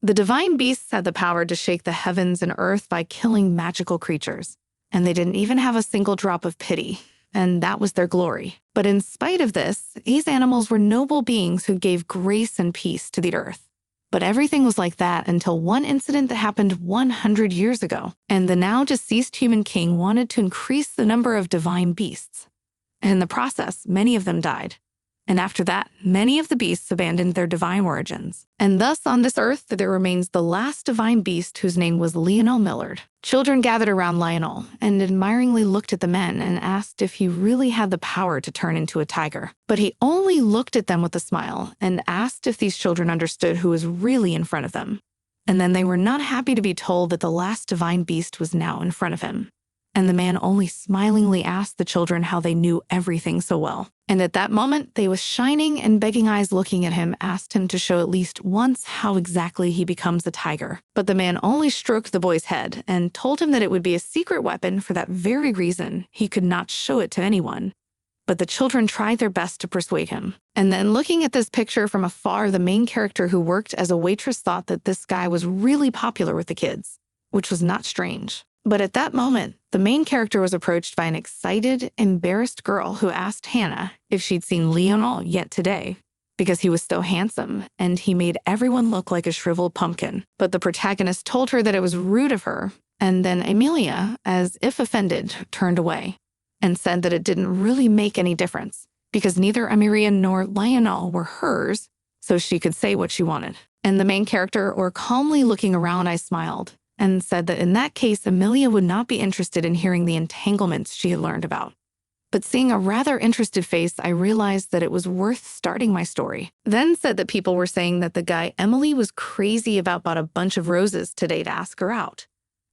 The divine beasts had the power to shake the heavens and earth by killing magical creatures, and they didn't even have a single drop of pity, and that was their glory. But in spite of this, these animals were noble beings who gave grace and peace to the earth. But everything was like that until one incident that happened 100 years ago, and the now deceased human king wanted to increase the number of divine beasts. In the process, many of them died. And after that, many of the beasts abandoned their divine origins. And thus, on this earth, there remains the last divine beast whose name was Lionel Millard. Children gathered around Lionel and admiringly looked at the men and asked if he really had the power to turn into a tiger. But he only looked at them with a smile and asked if these children understood who was really in front of them. And then they were not happy to be told that the last divine beast was now in front of him. And the man only smilingly asked the children how they knew everything so well. And at that moment, they with shining and begging eyes looking at him asked him to show at least once how exactly he becomes a tiger. But the man only stroked the boy's head and told him that it would be a secret weapon for that very reason he could not show it to anyone. But the children tried their best to persuade him. And then looking at this picture from afar, the main character who worked as a waitress thought that this guy was really popular with the kids, which was not strange. But at that moment, the main character was approached by an excited, embarrassed girl who asked Hannah if she'd seen Lionel yet today, because he was so handsome and he made everyone look like a shriveled pumpkin. But the protagonist told her that it was rude of her, and then Amelia, as if offended, turned away and said that it didn't really make any difference because neither Amelia nor Lionel were hers, so she could say what she wanted. And the main character, or calmly looking around, I smiled and said that in that case, Amelia would not be interested in hearing the entanglements she had learned about. But seeing a rather interested face, I realized that it was worth starting my story. Then said that people were saying that the guy Emily was crazy about bought a bunch of roses today to ask her out.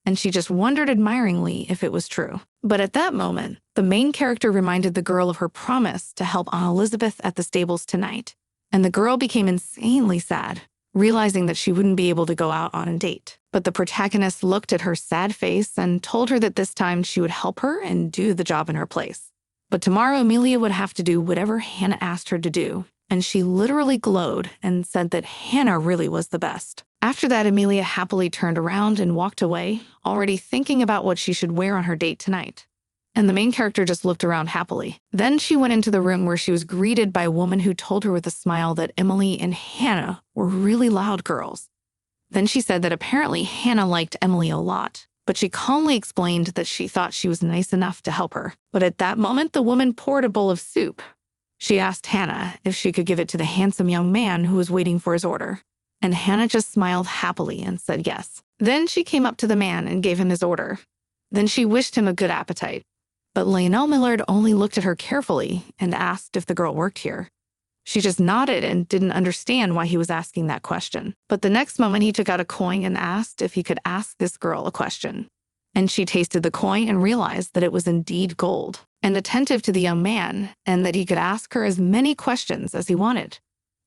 And she just wondered admiringly if it was true. But at that moment, the main character reminded the girl of her promise to help Aunt Elizabeth at the stables tonight. And the girl became insanely sad, realizing that she wouldn't be able to go out on a date. But the protagonist looked at her sad face and told her that this time she would help her and do the job in her place. But tomorrow, Amelia would have to do whatever Hannah asked her to do, and she literally glowed and said that Hannah really was the best. After that, Amelia happily turned around and walked away, already thinking about what she should wear on her date tonight. And the main character just looked around happily. Then she went into the room where she was greeted by a woman who told her with a smile that Emily and Hannah were really loud girls. Then she said that apparently Hannah liked Emily a lot, but she calmly explained that she thought she was nice enough to help her. But at that moment, the woman poured a bowl of soup. She asked Hannah if she could give it to the handsome young man who was waiting for his order. And Hannah just smiled happily and said yes. Then she came up to the man and gave him his order. Then she wished him a good appetite. But Lionel Millard only looked at her carefully and asked if the girl worked here. She just nodded and didn't understand why he was asking that question. But the next moment, he took out a coin and asked if he could ask this girl a question. And she tasted the coin and realized that it was indeed gold, and attentive to the young man, and that he could ask her as many questions as he wanted.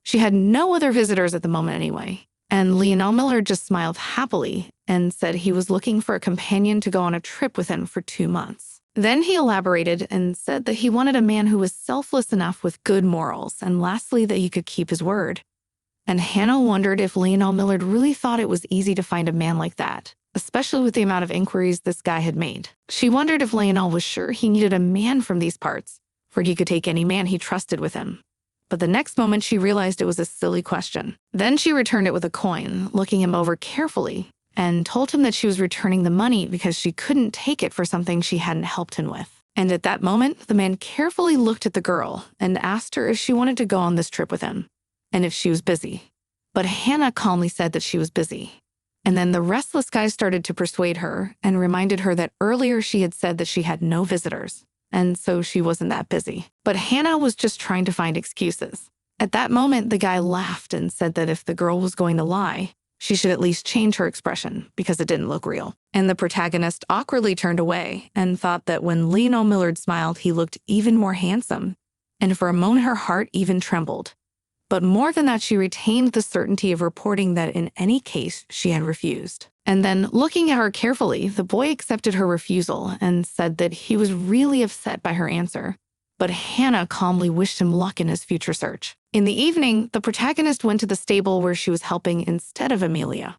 She had no other visitors at the moment anyway, and Lionel Millard just smiled happily and said he was looking for a companion to go on a trip with him for 2 months. Then he elaborated and said that he wanted a man who was selfless enough with good morals, and lastly, that he could keep his word. And Hannah wondered if Lionel Millard really thought it was easy to find a man like that, especially with the amount of inquiries this guy had made. She wondered if Lionel was sure he needed a man from these parts, for he could take any man he trusted with him. But the next moment, she realized it was a silly question. Then she returned it with a coin, looking him over carefully, and told him that she was returning the money because she couldn't take it for something she hadn't helped him with. And at that moment, the man carefully looked at the girl and asked her if she wanted to go on this trip with him, and if she was busy. But Hannah calmly said that she was busy. And then the restless guy started to persuade her and reminded her that earlier she had said that she had no visitors, and so she wasn't that busy. But Hannah was just trying to find excuses. At that moment, the guy laughed and said that if the girl was going to lie, she should at least change her expression because it didn't look real. And the protagonist awkwardly turned away and thought that when Lionel Millard smiled, he looked even more handsome. And for a moment, her heart even trembled. But more than that, she retained the certainty of reporting that in any case, she had refused. And then, looking at her carefully, the boy accepted her refusal and said that he was really upset by her answer, but Hannah calmly wished him luck in his future search. In the evening, the protagonist went to the stable where she was helping instead of Amelia.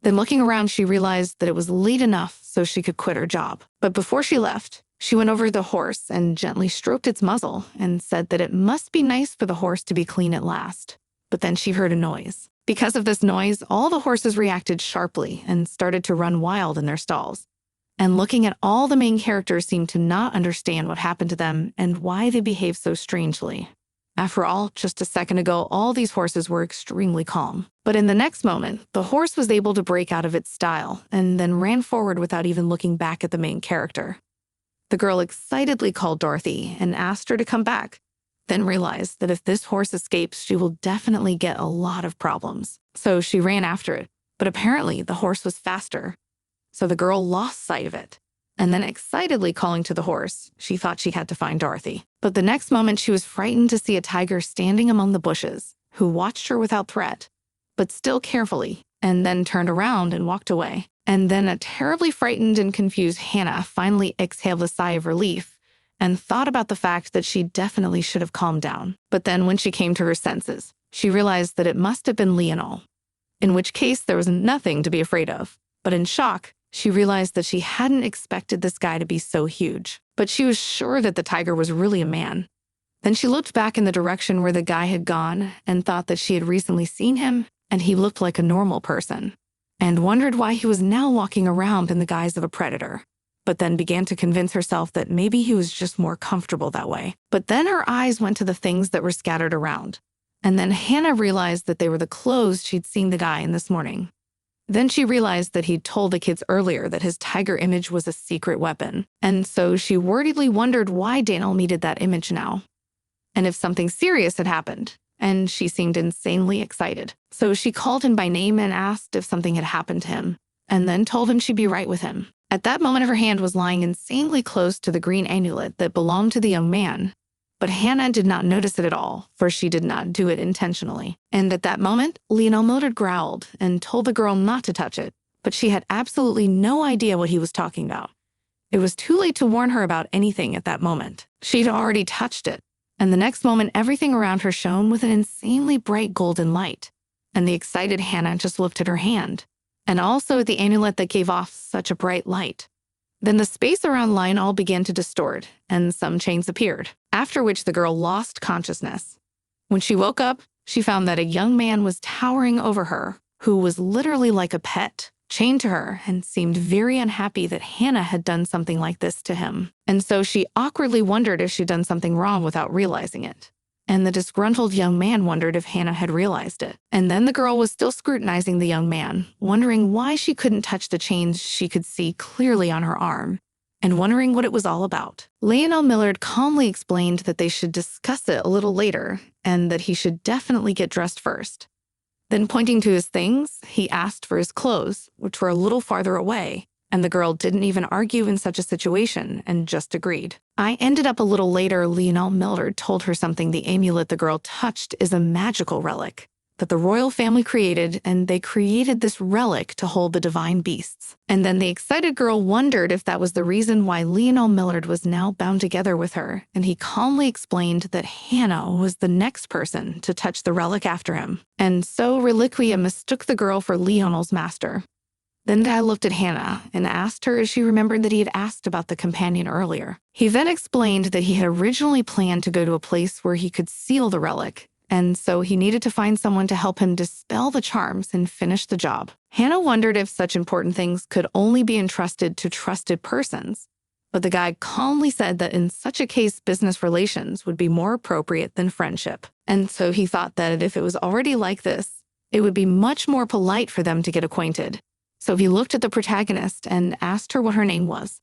Then looking around, she realized that it was late enough so she could quit her job. But before she left, she went over to the horse and gently stroked its muzzle and said that it must be nice for the horse to be clean at last. But then she heard a noise. Because of this noise, all the horses reacted sharply and started to run wild in their stalls. And looking at all the main characters seemed to not understand what happened to them and why they behaved so strangely. After all, just a second ago, all these horses were extremely calm. But in the next moment, the horse was able to break out of its style and then ran forward without even looking back at the main character. The girl excitedly called Dorothy and asked her to come back, then realized that if this horse escapes, she will definitely get a lot of problems. So she ran after it, but apparently the horse was faster. So the girl lost sight of it. And then excitedly calling to the horse, she thought she had to find Dorothy. But the next moment she was frightened to see a tiger standing among the bushes, who watched her without threat, but still carefully, and then turned around and walked away. And then a terribly frightened and confused Hannah finally exhaled a sigh of relief and thought about the fact that she definitely should have calmed down. But then when she came to her senses, she realized that it must have been Lionel, in which case there was nothing to be afraid of. But in shock, she realized that she hadn't expected this guy to be so huge, but she was sure that the tiger was really a man. Then she looked back in the direction where the guy had gone and thought that she had recently seen him, and he looked like a normal person, and wondered why he was now walking around in the guise of a predator, but then began to convince herself that maybe he was just more comfortable that way. But then her eyes went to the things that were scattered around, and then Hannah realized that they were the clothes she'd seen the guy in this morning. Then she realized that he'd told the kids earlier that his tiger image was a secret weapon, and so she worriedly wondered why Daniel needed that image now, and if something serious had happened, and she seemed insanely excited. So she called him by name and asked if something had happened to him, and then told him she'd be right with him. At that moment, her hand was lying insanely close to the green amulet that belonged to the young man, but Hannah did not notice it at all, for she did not do it intentionally. And at that moment, Lionel Mildred growled and told the girl not to touch it, but she had absolutely no idea what he was talking about. It was too late to warn her about anything at that moment. She'd already touched it, and the next moment, everything around her shone with an insanely bright golden light, and the excited Hannah just lifted her hand, and also at the amulet that gave off such a bright light. Then the space around Lionel began to distort, and some chains appeared, after which the girl lost consciousness. When she woke up, she found that a young man was towering over her, who was literally like a pet, chained to her, and seemed very unhappy that Hannah had done something like this to him. And so she awkwardly wondered if she'd done something wrong without realizing it. And the disgruntled young man wondered if Hannah had realized it. And then the girl was still scrutinizing the young man, wondering why she couldn't touch the chains she could see clearly on her arm, and wondering what it was all about. Lionel Mildred calmly explained that they should discuss it a little later, and that he should definitely get dressed first. Then pointing to his things, he asked for his clothes, which were a little farther away, and the girl didn't even argue in such a situation and just agreed. I ended up a little later, Lionel Mildred told her something the amulet the girl touched is a magical relic that the royal family created, and they created this relic to hold the divine beasts. And then the excited girl wondered if that was the reason why Lionel Mildred was now bound together with her, and he calmly explained that Hannah was the next person to touch the relic after him. And so Reliquia mistook the girl for Lionel's master. Then Dad looked at Hannah and asked her if she remembered that he had asked about the companion earlier. He then explained that he had originally planned to go to a place where he could seal the relic, and so he needed to find someone to help him dispel the charms and finish the job. Hannah wondered if such important things could only be entrusted to trusted persons, but the guy calmly said that in such a case, business relations would be more appropriate than friendship. And so he thought that if it was already like this, it would be much more polite for them to get acquainted. So he looked at the protagonist and asked her what her name was.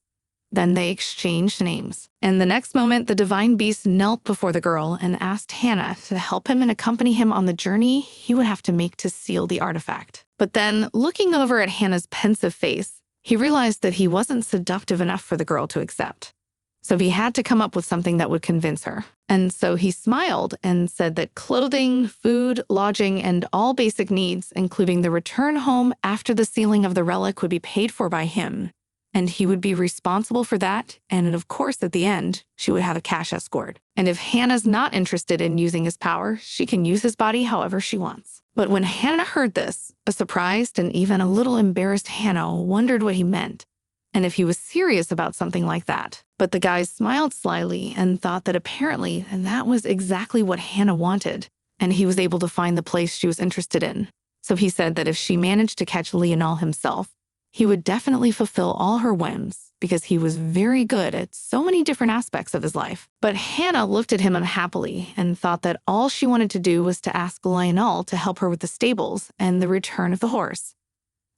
Then they exchanged names. And the next moment, the divine beast knelt before the girl and asked Hannah to help him and accompany him on the journey he would have to make to seal the artifact. But then, looking over at Hannah's pensive face, he realized that he wasn't seductive enough for the girl to accept. So he had to come up with something that would convince her. And so he smiled and said that clothing, food, lodging, and all basic needs, including the return home after the sealing of the relic, would be paid for by him, and he would be responsible for that, and of course, at the end, she would have a cash escort. And if Hannah's not interested in using his power, she can use his body however she wants. But when Hannah heard this, a surprised and even a little embarrassed Hannah wondered what he meant, and if he was serious about something like that. But the guy smiled slyly and thought that apparently that was exactly what Hannah wanted, and he was able to find the place she was interested in. So he said that if she managed to catch Leonel himself, he would definitely fulfill all her whims because he was very good at so many different aspects of his life. But Hannah looked at him unhappily and thought that all she wanted to do was to ask Leonel to help her with the stables and the return of the horse.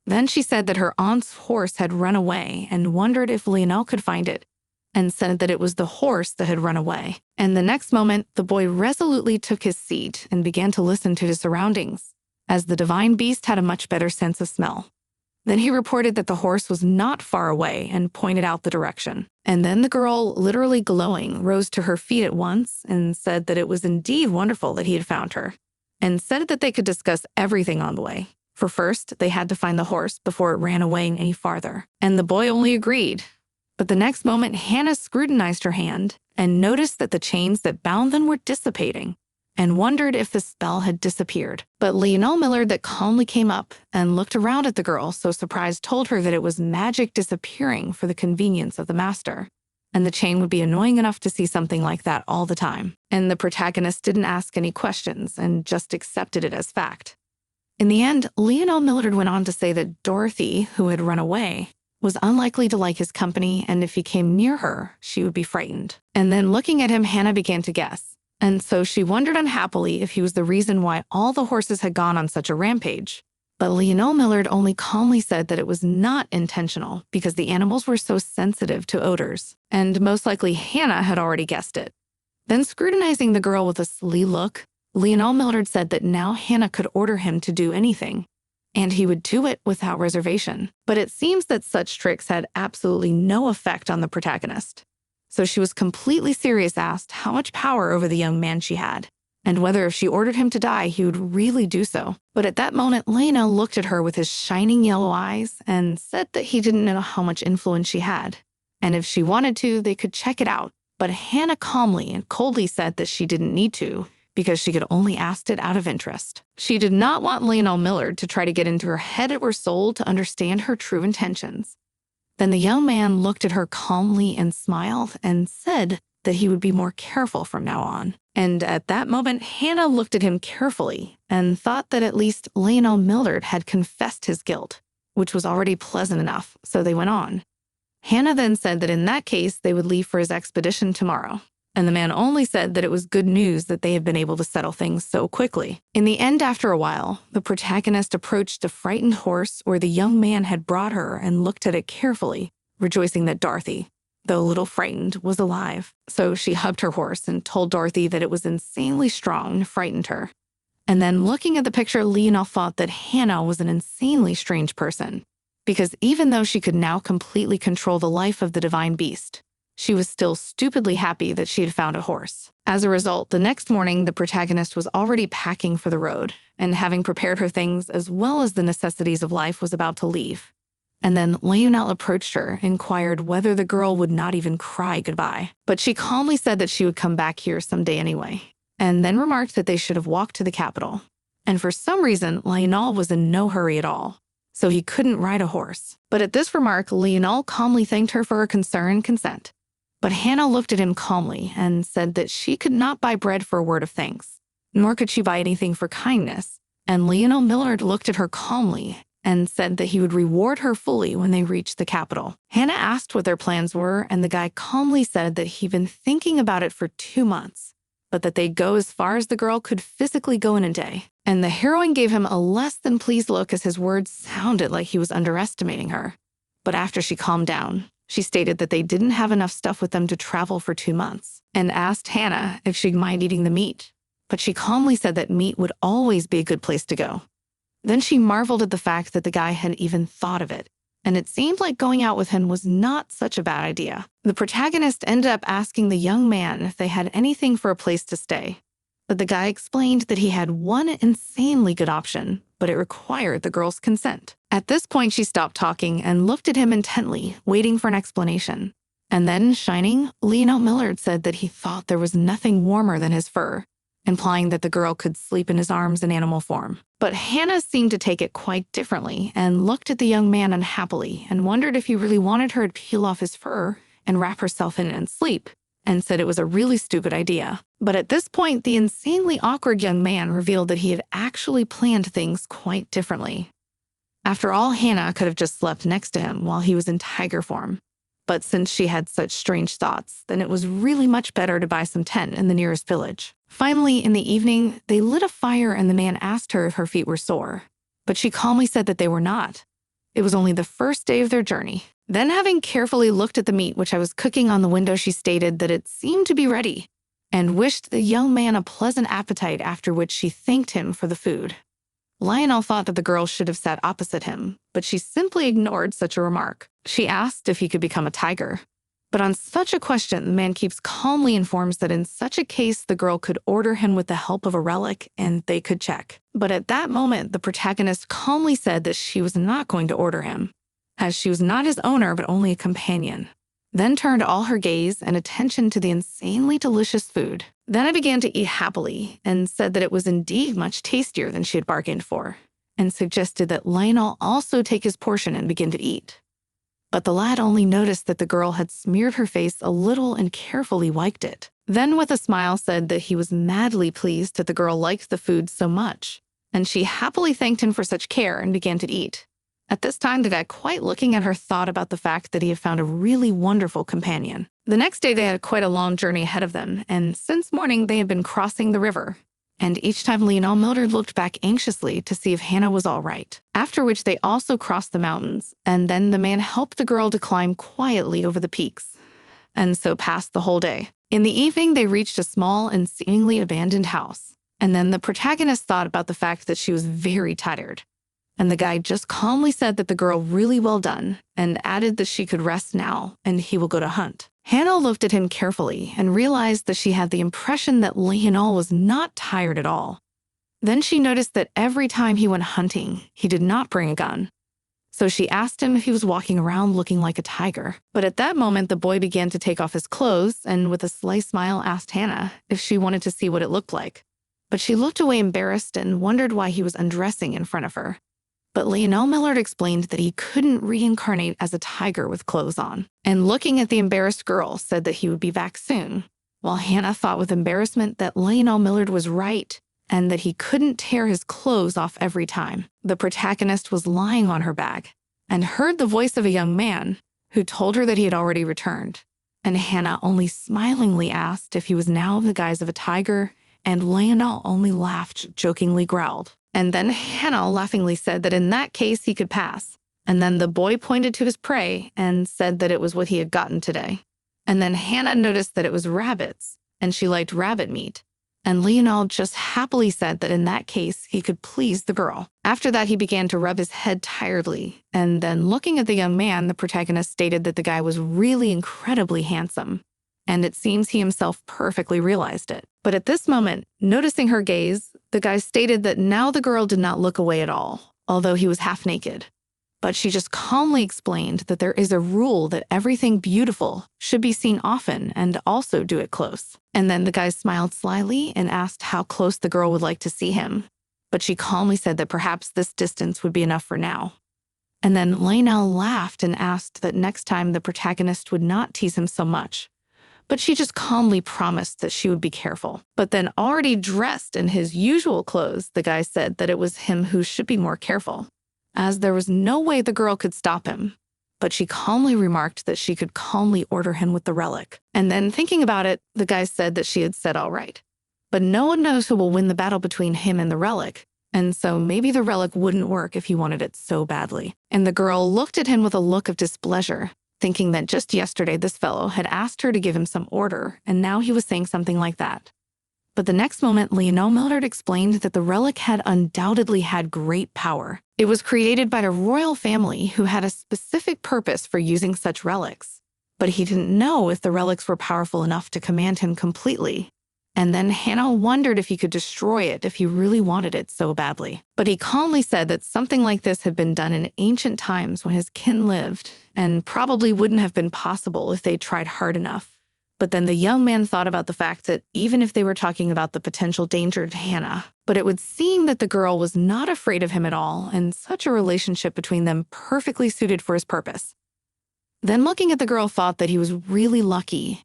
Then she said that her aunt's horse had run away and wondered if Leonel could find it, and said that it was the horse that had run away. And the next moment, the boy resolutely took his seat and began to listen to his surroundings, as the divine beast had a much better sense of smell. Then he reported that the horse was not far away and pointed out the direction. And then the girl, literally glowing, rose to her feet at once and said that it was indeed wonderful that he had found her, and said that they could discuss everything on the way. For first, they had to find the horse before it ran away any farther. And the boy only agreed. But the next moment, Hannah scrutinized her hand and noticed that the chains that bound them were dissipating, and wondered if the spell had disappeared. But Leonel Millard that calmly came up and looked around at the girl, so surprised told her that it was magic disappearing for the convenience of the master, and the chain would be annoying enough to see something like that all the time. And the protagonist didn't ask any questions and just accepted it as fact. In the end, Leonel Millard went on to say that Dorothy, who had run away, was unlikely to like his company, and if he came near her, she would be frightened. And then looking at him, Hannah began to guess. And so she wondered unhappily if he was the reason why all the horses had gone on such a rampage. But Leonel Millard only calmly said that it was not intentional because the animals were so sensitive to odors, and most likely Hannah had already guessed it. Then scrutinizing the girl with a sly look, Leonel Millard said that now Hannah could order him to do anything, and he would do it without reservation. But it seems that such tricks had absolutely no effect on the protagonist. So she was completely serious, asked how much power over the young man she had, and whether if she ordered him to die, he would really do so. But at that moment, Leonel looked at her with his shining yellow eyes and said that he didn't know how much influence she had, and if she wanted to, they could check it out. But Hannah calmly and coldly said that she didn't need to, because she could only ask it out of interest. She did not want Leonel Millard to try to get into her head or soul to understand her true intentions. Then the young man looked at her calmly and smiled and said that he would be more careful from now on. And at that moment, Hannah looked at him carefully and thought that at least Leonel Millard had confessed his guilt, which was already pleasant enough, so they went on. Hannah then said that in that case, they would leave for his expedition tomorrow. And the man only said that it was good news that they had been able to settle things so quickly. In the end, after a while, the protagonist approached a frightened horse where the young man had brought her and looked at it carefully, rejoicing that Dorothy, though a little frightened, was alive. So she hugged her horse and told Dorothy that it was insanely strong and frightened her. And then looking at the picture, Leonel thought that Hannah was an insanely strange person, because even though she could now completely control the life of the divine beast, she was still stupidly happy that she had found a horse. As a result, the next morning, the protagonist was already packing for the road, and having prepared her things as well as the necessities of life, was about to leave. And then Leonel approached her, inquired whether the girl would not even cry goodbye. But she calmly said that she would come back here someday anyway, and then remarked that they should have walked to the capital. And for some reason, Leonel was in no hurry at all, so he couldn't ride a horse. But at this remark, Leonel calmly thanked her for her concern and consent. But Hannah looked at him calmly and said that she could not buy bread for a word of thanks, nor could she buy anything for kindness. And Leonel Millard looked at her calmly and said that he would reward her fully when they reached the capital. Hannah asked what their plans were, and the guy calmly said that he'd been thinking about it for 2 months, but that they'd go as far as the girl could physically go in a day. And the heroine gave him a less than pleased look as his words sounded like he was underestimating her. But after she calmed down, she stated that they didn't have enough stuff with them to travel for 2 months, and asked Hannah if she'd mind eating the meat. But she calmly said that meat would always be a good place to go. Then she marveled at the fact that the guy had even thought of it, and it seemed like going out with him was not such a bad idea. The protagonist ended up asking the young man if they had anything for a place to stay, but the guy explained that he had one insanely good option, but it required the girl's consent. At this point, she stopped talking and looked at him intently, waiting for an explanation. And then, shining, Leonel Millard said that he thought there was nothing warmer than his fur, implying that the girl could sleep in his arms in animal form. But Hannah seemed to take it quite differently and looked at the young man unhappily and wondered if he really wanted her to peel off his fur and wrap herself in it and sleep, and said it was a really stupid idea. But at this point, the insanely awkward young man revealed that he had actually planned things quite differently. After all, Hannah could have just slept next to him while he was in tiger form. But since she had such strange thoughts, then it was really much better to buy some tent in the nearest village. Finally, in the evening, they lit a fire and the man asked her if her feet were sore. But she calmly said that they were not. It was only the first day of their journey. Then, having carefully looked at the meat which I was cooking on the window, she stated that it seemed to be ready, and wished the young man a pleasant appetite, after which she thanked him for the food. Lionel thought that the girl should have sat opposite him, but she simply ignored such a remark. She asked if he could become a tiger. But on such a question, the man keeps calmly informs that in such a case, the girl could order him with the help of a relic, and they could check. But at that moment, the protagonist calmly said that she was not going to order him, as she was not his owner but only a companion. Then turned all her gaze and attention to the insanely delicious food. Then I began to eat happily and said that it was indeed much tastier than she had bargained for, and suggested that Lionel also take his portion and begin to eat. But the lad only noticed that the girl had smeared her face a little and carefully wiped it. Then with a smile said that he was madly pleased that the girl liked the food so much, and she happily thanked him for such care and began to eat. At this time, the guy, quite looking at her, thought about the fact that he had found a really wonderful companion. The next day, they had quite a long journey ahead of them, and since morning, they had been crossing the river. And each time, Leonel Mildred looked back anxiously to see if Hannah was all right. After which, they also crossed the mountains, and then the man helped the girl to climb quietly over the peaks, and so passed the whole day. In the evening, they reached a small and seemingly abandoned house, and then the protagonist thought about the fact that she was very tired. And the guy just calmly said that the girl really well done, and added that she could rest now, and he will go to hunt. Hannah looked at him carefully and realized that she had the impression that Lionel was not tired at all. Then she noticed that every time he went hunting, he did not bring a gun. So she asked him if he was walking around looking like a tiger. But at that moment, the boy began to take off his clothes and with a sly smile asked Hannah if she wanted to see what it looked like. But she looked away embarrassed and wondered why he was undressing in front of her. But Leonel Millard explained that he couldn't reincarnate as a tiger with clothes on, and looking at the embarrassed girl, said that he would be back soon, while Hannah thought with embarrassment that Leonel Millard was right and that he couldn't tear his clothes off every time. The protagonist was lying on her back and heard the voice of a young man who told her that he had already returned, and Hannah only smilingly asked if he was now the guise of a tiger, and Leonel only laughed, jokingly growled. And then Hannah laughingly said that in that case he could pass. And then the boy pointed to his prey and said that it was what he had gotten today. And then Hannah noticed that it was rabbits, and she liked rabbit meat. And Leonel just happily said that in that case he could please the girl. After that, he began to rub his head tiredly, and then looking at the young man, the protagonist stated that the guy was really incredibly handsome. And it seems he himself perfectly realized it. But at this moment, noticing her gaze, the guy stated that now the girl did not look away at all, although he was half naked. But she just calmly explained that there is a rule that everything beautiful should be seen often and also do it close. And then the guy smiled slyly and asked how close the girl would like to see him. But she calmly said that perhaps this distance would be enough for now. And then Lionel laughed and asked that next time the protagonist would not tease him so much. But she just calmly promised that she would be careful. But then, already dressed in his usual clothes, the guy said that it was him who should be more careful, as there was no way the girl could stop him. But she calmly remarked that she could calmly order him with the relic. And then, thinking about it, the guy said that she had said all right. But no one knows who will win the battle between him and the relic, and so maybe the relic wouldn't work if he wanted it so badly. And the girl looked at him with a look of displeasure, thinking that just yesterday this fellow had asked her to give him some order, and now he was saying something like that. But the next moment, Leonel Millard explained that the relic had undoubtedly had great power. It was created by a royal family who had a specific purpose for using such relics, but he didn't know if the relics were powerful enough to command him completely, And then Hannah wondered if he could destroy it if he really wanted it so badly. But he calmly said that something like this had been done in ancient times when his kin lived, and probably wouldn't have been possible if they tried hard enough. But then the young man thought about the fact that even if they were talking about the potential danger to Hannah, but it would seem that the girl was not afraid of him at all, and such a relationship between them perfectly suited for his purpose. Then looking at the girl thought that he was really lucky,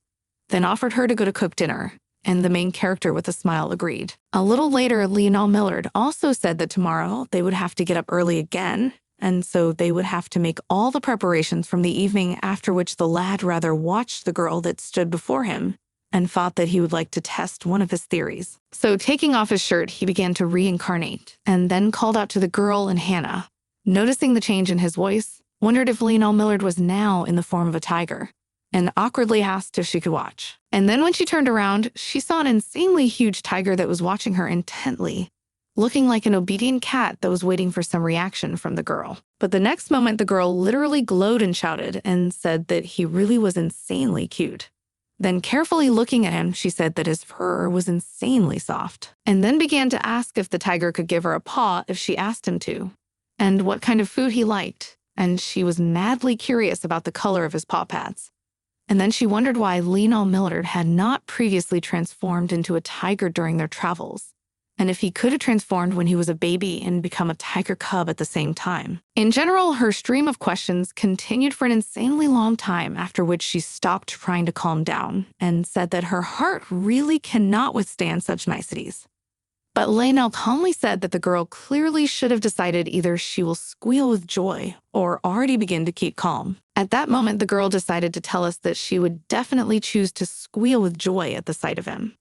then offered her to go to cook dinner, and the main character with a smile agreed. A little later, Lionel Millard also said that tomorrow they would have to get up early again, and so they would have to make all the preparations from the evening, after which the lad rather watched the girl that stood before him and thought that he would like to test one of his theories. So taking off his shirt, he began to reincarnate and then called out to the girl and Hannah. Noticing the change in his voice, wondered if Lionel Millard was now in the form of a tiger, and awkwardly asked if she could watch. And then when she turned around, she saw an insanely huge tiger that was watching her intently, looking like an obedient cat that was waiting for some reaction from the girl. But the next moment, the girl literally glowed and shouted and said that he really was insanely cute. Then carefully looking at him, she said that his fur was insanely soft, and then began to ask if the tiger could give her a paw if she asked him to, and what kind of food he liked, and she was madly curious about the color of his paw pads. And then she wondered why Lionel Millard had not previously transformed into a tiger during their travels, and if he could have transformed when he was a baby and become a tiger cub at the same time. In general, her stream of questions continued for an insanely long time, after which she stopped trying to calm down and said that her heart really cannot withstand such niceties. But Lionel calmly said that the girl clearly should have decided either she will squeal with joy or already begin to keep calm. At that moment, the girl decided to tell us that she would definitely choose to squeal with joy at the sight of him.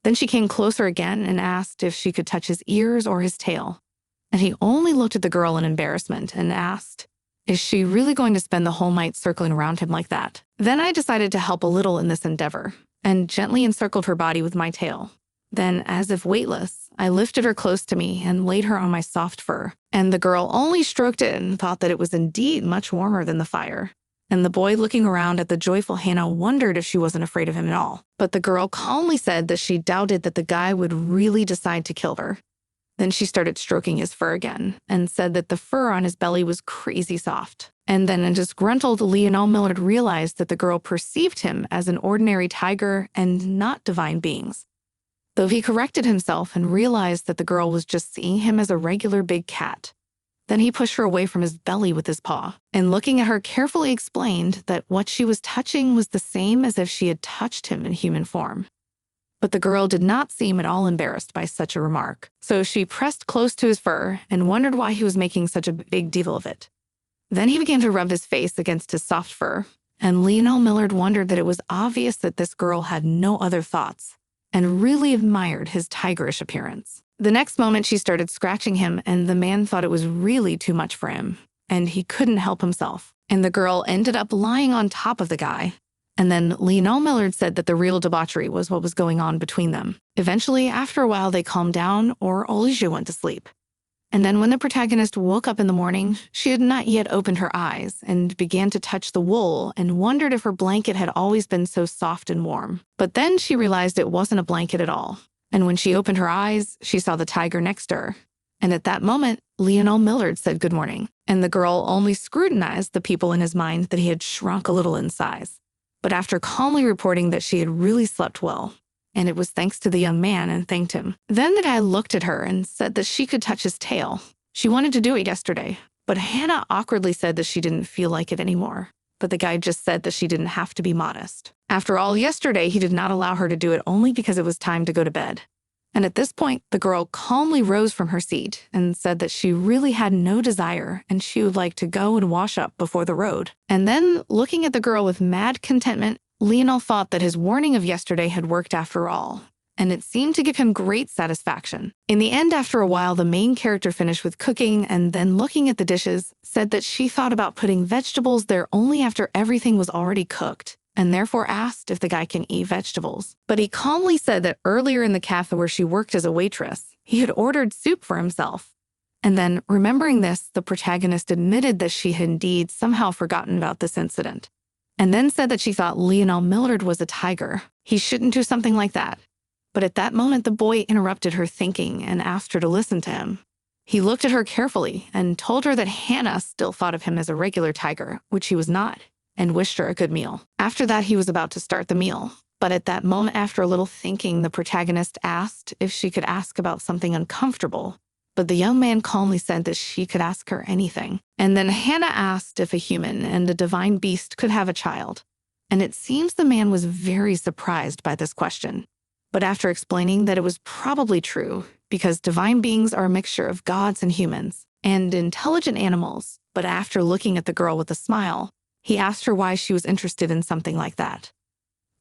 Then she came closer again and asked if she could touch his ears or his tail. And he only looked at the girl in embarrassment and asked, is she really going to spend the whole night circling around him like that? Then I decided to help a little in this endeavor and gently encircled her body with my tail. Then, as if weightless, I lifted her close to me and laid her on my soft fur. And the girl only stroked it and thought that it was indeed much warmer than the fire. And the boy, looking around at the joyful Hannah, wondered if she wasn't afraid of him at all. But the girl calmly said that she doubted that the guy would really decide to kill her. Then she started stroking his fur again and said that the fur on his belly was crazy soft. And then a disgruntled Lionel Millard realized that the girl perceived him as an ordinary tiger and not divine beings. Though he corrected himself and realized that the girl was just seeing him as a regular big cat. Then he pushed her away from his belly with his paw, and looking at her carefully explained that what she was touching was the same as if she had touched him in human form. But the girl did not seem at all embarrassed by such a remark, so she pressed close to his fur and wondered why he was making such a big deal of it. Then he began to rub his face against his soft fur, and Lionel Millard wondered that it was obvious that this girl had no other thoughts, and really admired his tigerish appearance. The next moment, she started scratching him, and the man thought it was really too much for him, and he couldn't help himself. And the girl ended up lying on top of the guy. And then Lionel Millard said that the real debauchery was what was going on between them. Eventually, after a while, they calmed down, or Olija went to sleep. And then when the protagonist woke up in the morning, she had not yet opened her eyes and began to touch the wool and wondered if her blanket had always been so soft and warm. But then she realized it wasn't a blanket at all. And when she opened her eyes, she saw the tiger next to her. And at that moment, Lionel Millard said good morning, and the girl only scrutinized the people in his mind that he had shrunk a little in size. But after calmly reporting that she had really slept well, and it was thanks to the young man, and thanked him. Then the guy looked at her and said that she could touch his tail. She wanted to do it yesterday, but Hannah awkwardly said that she didn't feel like it anymore. But the guy just said that she didn't have to be modest. After all, yesterday he did not allow her to do it only because it was time to go to bed. And at this point, the girl calmly rose from her seat and said that she really had no desire and she would like to go and wash up before the road. And then, looking at the girl with mad contentment, Lionel thought that his warning of yesterday had worked after all, and it seemed to give him great satisfaction. In the end, after a while, the main character finished with cooking and then looking at the dishes, said that she thought about putting vegetables there only after everything was already cooked, and therefore asked if the guy can eat vegetables. But he calmly said that earlier in the cafe where she worked as a waitress, he had ordered soup for himself. And then, remembering this, the protagonist admitted that she had indeed somehow forgotten about this incident, and then said that she thought Lionel Millard was a tiger. He shouldn't do something like that. But at that moment, the boy interrupted her thinking and asked her to listen to him. He looked at her carefully and told her that Hannah still thought of him as a regular tiger, which he was not, and wished her a good meal. After that, he was about to start the meal. But at that moment, after a little thinking, the protagonist asked if she could ask about something uncomfortable. But the young man calmly said that she could ask her anything. And then Hannah asked if a human and a divine beast could have a child. And it seems the man was very surprised by this question. But after explaining that it was probably true, because divine beings are a mixture of gods and humans, and intelligent animals, but after looking at the girl with a smile, he asked her why she was interested in something like that.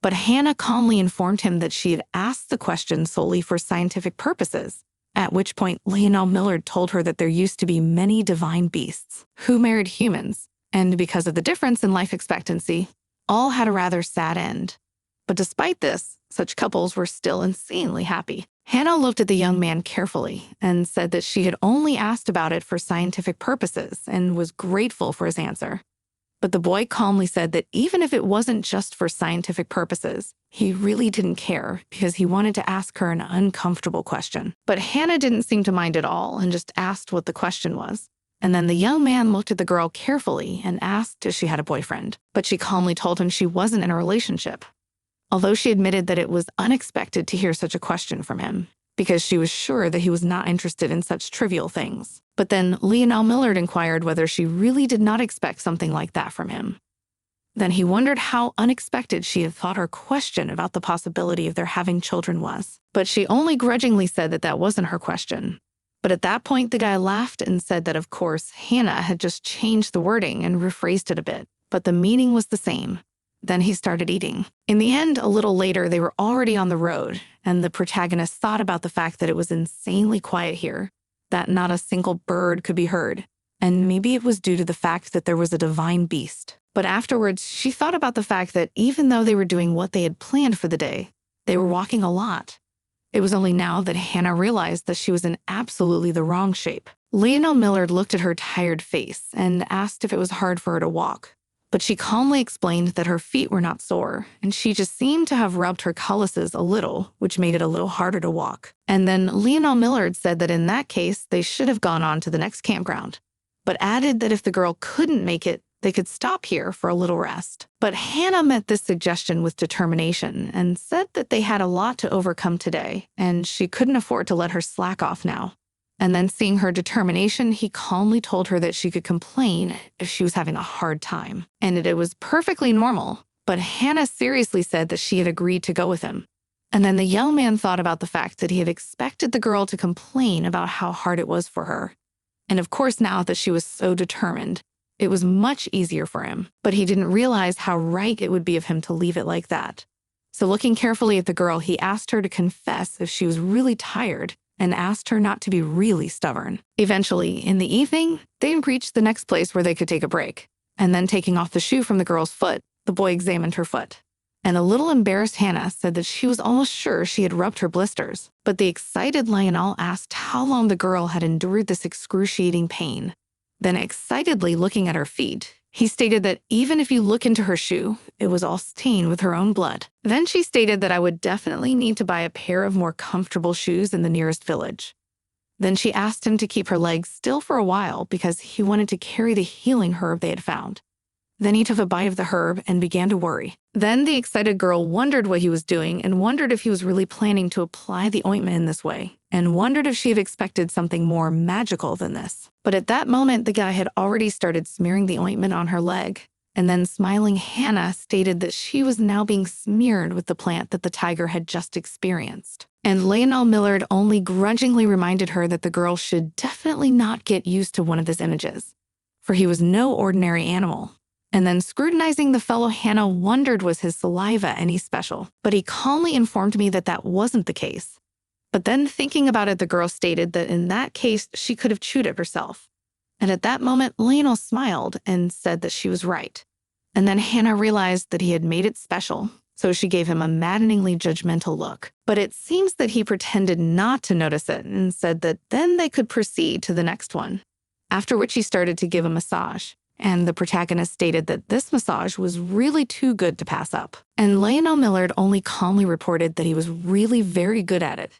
But Hannah calmly informed him that she had asked the question solely for scientific purposes, at which point Lionel Millard told her that there used to be many divine beasts who married humans, and because of the difference in life expectancy, all had a rather sad end. But despite this, such couples were still insanely happy. Hannah looked at the young man carefully and said that she had only asked about it for scientific purposes and was grateful for his answer. But the boy calmly said that even if it wasn't just for scientific purposes, he really didn't care because he wanted to ask her an uncomfortable question. But Hannah didn't seem to mind at all and just asked what the question was. And then the young man looked at the girl carefully and asked if she had a boyfriend. But she calmly told him she wasn't in a relationship, although she admitted that it was unexpected to hear such a question from him, because she was sure that he was not interested in such trivial things. But then Lionel Millard inquired whether she really did not expect something like that from him. Then he wondered how unexpected she had thought her question about the possibility of their having children was. But she only grudgingly said that that wasn't her question. But at that point, the guy laughed and said that, of course, Hannah had just changed the wording and rephrased it a bit, but the meaning was the same. Then he started eating. In the end, a little later, they were already on the road, and the protagonist thought about the fact that it was insanely quiet here, that not a single bird could be heard, and maybe it was due to the fact that there was a divine beast. But afterwards, she thought about the fact that even though they were doing what they had planned for the day, they were walking a lot. It was only now that Hannah realized that she was in absolutely the wrong shape. Lionel Millard looked at her tired face and asked if it was hard for her to walk. But she calmly explained that her feet were not sore, and she just seemed to have rubbed her calluses a little, which made it a little harder to walk. And then Lionel Millard said that in that case, they should have gone on to the next campground, but added that if the girl couldn't make it, they could stop here for a little rest. But Hannah met this suggestion with determination and said that they had a lot to overcome today, and she couldn't afford to let her slack off now. And then seeing her determination, he calmly told her that she could complain if she was having a hard time, and that it was perfectly normal. But Hannah seriously said that she had agreed to go with him. And then the young man thought about the fact that he had expected the girl to complain about how hard it was for her. And of course, now that she was so determined, it was much easier for him. But he didn't realize how right it would be of him to leave it like that. So looking carefully at the girl, he asked her to confess if she was really tired, and asked her not to be really stubborn. Eventually, in the evening, they reached the next place where they could take a break. And then taking off the shoe from the girl's foot, the boy examined her foot. And a little embarrassed Hannah said that she was almost sure she had rubbed her blisters. But the excited Lionel asked how long the girl had endured this excruciating pain. Then excitedly looking at her feet, he stated that even if you look into her shoe, it was all stained with her own blood. Then she stated that I would definitely need to buy a pair of more comfortable shoes in the nearest village. Then she asked him to keep her legs still for a while because he wanted to carry the healing herb they had found. Then he took a bite of the herb and began to worry. Then the excited girl wondered what he was doing and wondered if he was really planning to apply the ointment in this way, and wondered if she had expected something more magical than this. But at that moment, the guy had already started smearing the ointment on her leg, and then smiling Hannah stated that she was now being smeared with the plant that the tiger had just experienced. And Lionel Millard only grudgingly reminded her that the girl should definitely not get used to one of his images, for he was no ordinary animal. And then scrutinizing the fellow Hannah wondered was his saliva any special, but he calmly informed me that that wasn't the case. But then thinking about it, the girl stated that in that case, she could have chewed it herself. And at that moment, Lionel smiled and said that she was right. And then Hannah realized that he had made it special, so she gave him a maddeningly judgmental look. But it seems that he pretended not to notice it and said that then they could proceed to the next one, after which he started to give a massage. and the protagonist stated that this massage was really too good to pass up. And Lionel Millard only calmly reported that he was really very good at it.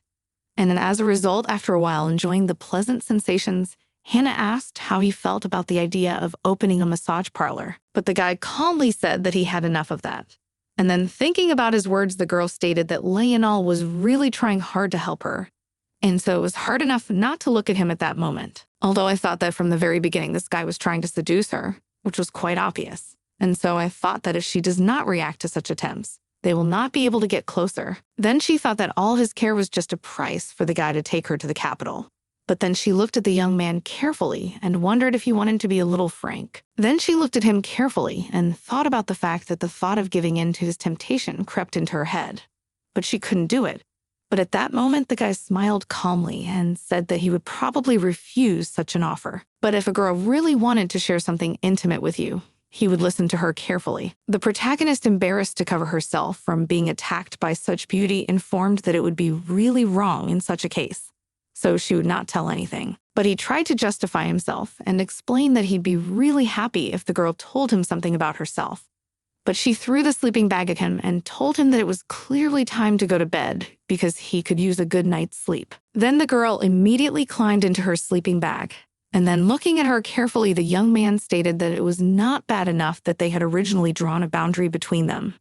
And as a result, after a while enjoying the pleasant sensations, Hannah asked how he felt about the idea of opening a massage parlor. But the guy calmly said that he had enough of that. And then thinking about his words, the girl stated that Lionel was really trying hard to help her. And so it was hard enough not to look at him at that moment. Although I thought that from the very beginning this guy was trying to seduce her, which was quite obvious. And so I thought that if she does not react to such attempts, they will not be able to get closer. Then she thought that all his care was just a price for the guy to take her to the capital. But then she looked at the young man carefully and wondered if he wanted to be a little frank. Then she looked at him carefully and thought about the fact that the thought of giving in to his temptation crept into her head. But she couldn't do it. But at that moment, the guy smiled calmly and said that he would probably refuse such an offer. But if a girl really wanted to share something intimate with you, he would listen to her carefully. The protagonist, embarrassed to cover herself from being attacked by such beauty, informed that it would be really wrong in such a case. So she would not tell anything. But he tried to justify himself and explain that he'd be really happy if the girl told him something about herself. But she threw the sleeping bag at him and told him that it was clearly time to go to bed because he could use a good night's sleep. Then the girl immediately climbed into her sleeping bag. And then looking at her carefully, the young man stated that it was not bad enough that they had originally drawn a boundary between them.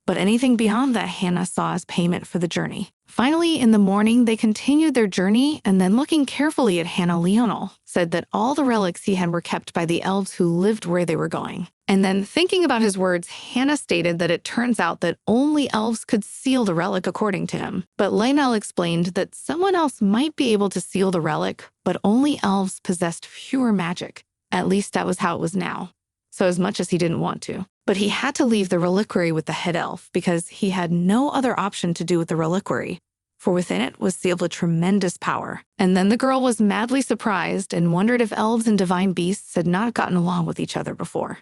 But anything beyond that, Hannah saw as payment for the journey. Finally, in the morning, they continued their journey, and then looking carefully at Hannah, Lionel said that all the relics he had were kept by the elves who lived where they were going. And then thinking about his words, Hannah stated that it turns out that only elves could seal the relic according to him. But Lionel explained that someone else might be able to seal the relic, but only elves possessed pure magic. At least that was how it was now. So as much as he didn't want to. But he had to leave the reliquary with the head elf because he had no other option to do with the reliquary, for within it was sealed a tremendous power. And then the girl was madly surprised and wondered if elves and divine beasts had not gotten along with each other before.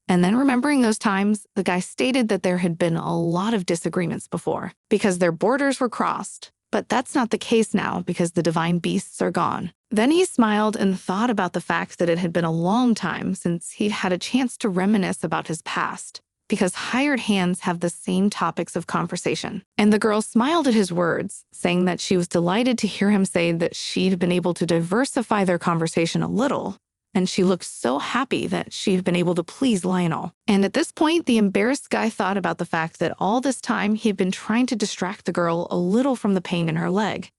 And then remembering those times, the guy stated that there had been a lot of disagreements before because their borders were crossed. But that's not the case now because the divine beasts are gone. Then he smiled and thought about the fact that it had been a long time since he'd had a chance to reminisce about his past, because hired hands have the same topics of conversation. And the girl smiled at his words, saying that she was delighted to hear him say that she'd been able to diversify their conversation a little, and she looked so happy that she'd been able to please Lionel. And at this point, the embarrassed guy thought about the fact that all this time he'd been trying to distract the girl a little from the pain in her leg.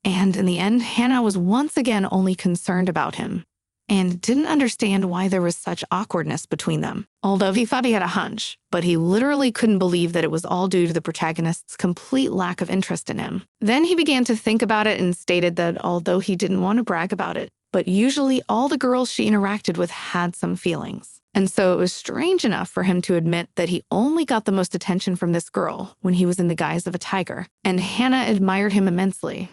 And in the end, Hannah was once again only concerned about him and didn't understand why there was such awkwardness between them. Although he thought he had a hunch, but he literally couldn't believe that it was all due to the protagonist's complete lack of interest in him. Then he began to think about it and stated that although he didn't want to brag about it, but usually all the girls she interacted with had some feelings. And so it was strange enough for him to admit that he only got the most attention from this girl when he was in the guise of a tiger, and Hannah admired him immensely.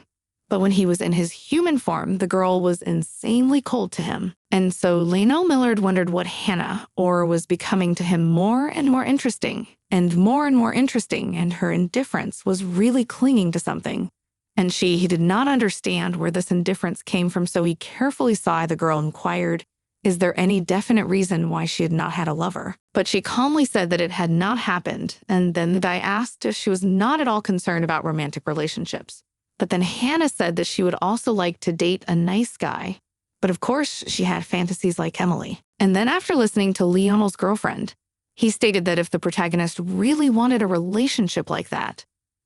But when he was in his human form, the girl was insanely cold to him. And so Lionel Millard wondered what Hannah, or was becoming to him more and more interesting, and her indifference was really clinging to something. And he did not understand where this indifference came from, so he carefully saw the girl and inquired, is there any definite reason why she had not had a lover? But she calmly said that it had not happened, and then the guy asked if she was not at all concerned about romantic relationships. But then Hannah said that she would also like to date a nice guy. But of course, she had fantasies like Emily. And then after listening to Lionel's girlfriend, he stated that if the protagonist really wanted a relationship like that,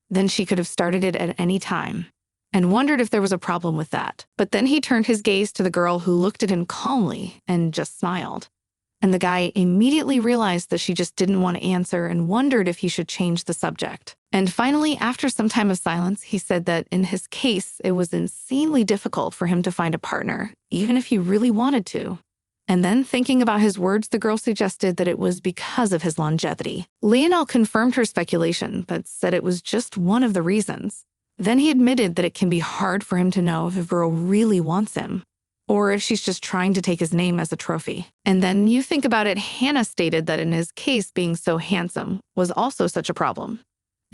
then she could have started it at any time, and wondered if there was a problem with that. But then he turned his gaze to the girl who looked at him calmly and just smiled. And the guy immediately realized that she just didn't want to answer and wondered if he should change the subject. And finally, after some time of silence, he said that in his case, it was insanely difficult for him to find a partner, even if he really wanted to. And then, thinking about his words, the girl suggested that it was because of his longevity. Lionel confirmed her speculation, but said it was just one of the reasons. Then he admitted that it can be hard for him to know if a girl really wants him, or if she's just trying to take his name as a trophy. And then you think about it, Hannah stated that in his case, being so handsome was also such a problem.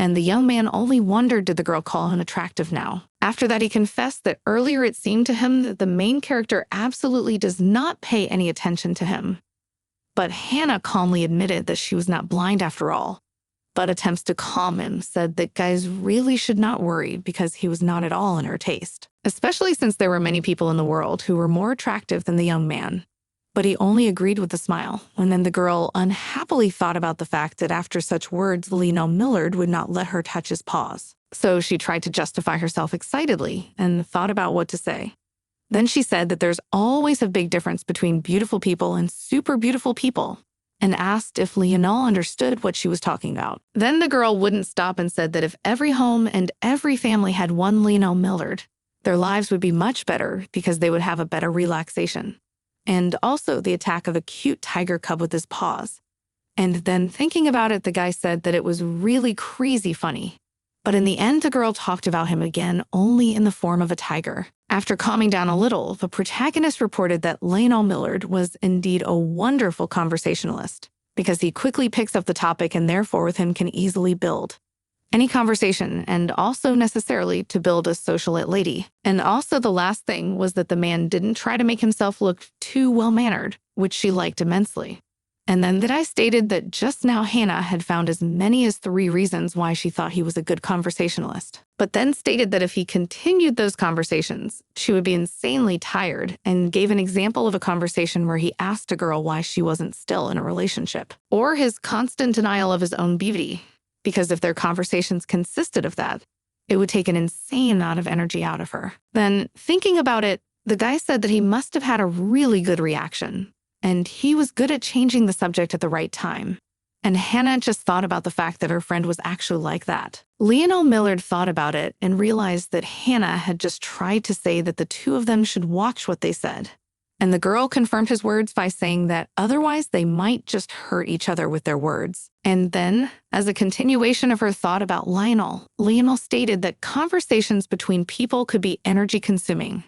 And the young man only wondered, did the girl call him attractive now? After that, he confessed that earlier it seemed to him that the main character absolutely does not pay any attention to him. but Hannah calmly admitted that she was not blind after all. But attempts to calm him said that guys really should not worry because he was not at all in her taste, especially since there were many people in the world who were more attractive than the young man. But he only agreed with a smile, and then the girl unhappily thought about the fact that after such words, Lionel Millard would not let her touch his paws. So she tried to justify herself excitedly and thought about what to say. Then she said that there's always a big difference between beautiful people and super beautiful people, and asked if Lionel understood what she was talking about. Then the girl wouldn't stop and said that if every home and every family had one Lionel Millard, their lives would be much better because they would have a better relaxation. And also the attack of a cute tiger cub with his paws. And then thinking about it, the guy said that it was really crazy funny. But in the end, the girl talked about him again only in the form of a tiger. After calming down a little, the protagonist reported that Lionel Millard was indeed a wonderful conversationalist because he quickly picks up the topic and therefore with him can easily build any conversation and also necessarily to build a socialite lady. And also the last thing was that the man didn't try to make himself look too well-mannered, which she liked immensely. And then that I stated that just now Hannah had found as many as 3 reasons why she thought he was a good conversationalist, but then stated that if he continued those conversations, she would be insanely tired, and gave an example of a conversation where he asked a girl why she wasn't still in a relationship, or his constant denial of his own beauty, because if their conversations consisted of that, it would take an insane amount of energy out of her. Then, thinking about it, the guy said that he must have had a really good reaction, and he was good at changing the subject at the right time. And Hannah just thought about the fact that her friend was actually like that. Lionel Millard thought about it and realized that Hannah had just tried to say that the two of them should watch what they said. And the girl confirmed his words by saying that otherwise they might just hurt each other with their words. And then, as a continuation of her thought about Lionel stated that conversations between people could be energy-consuming.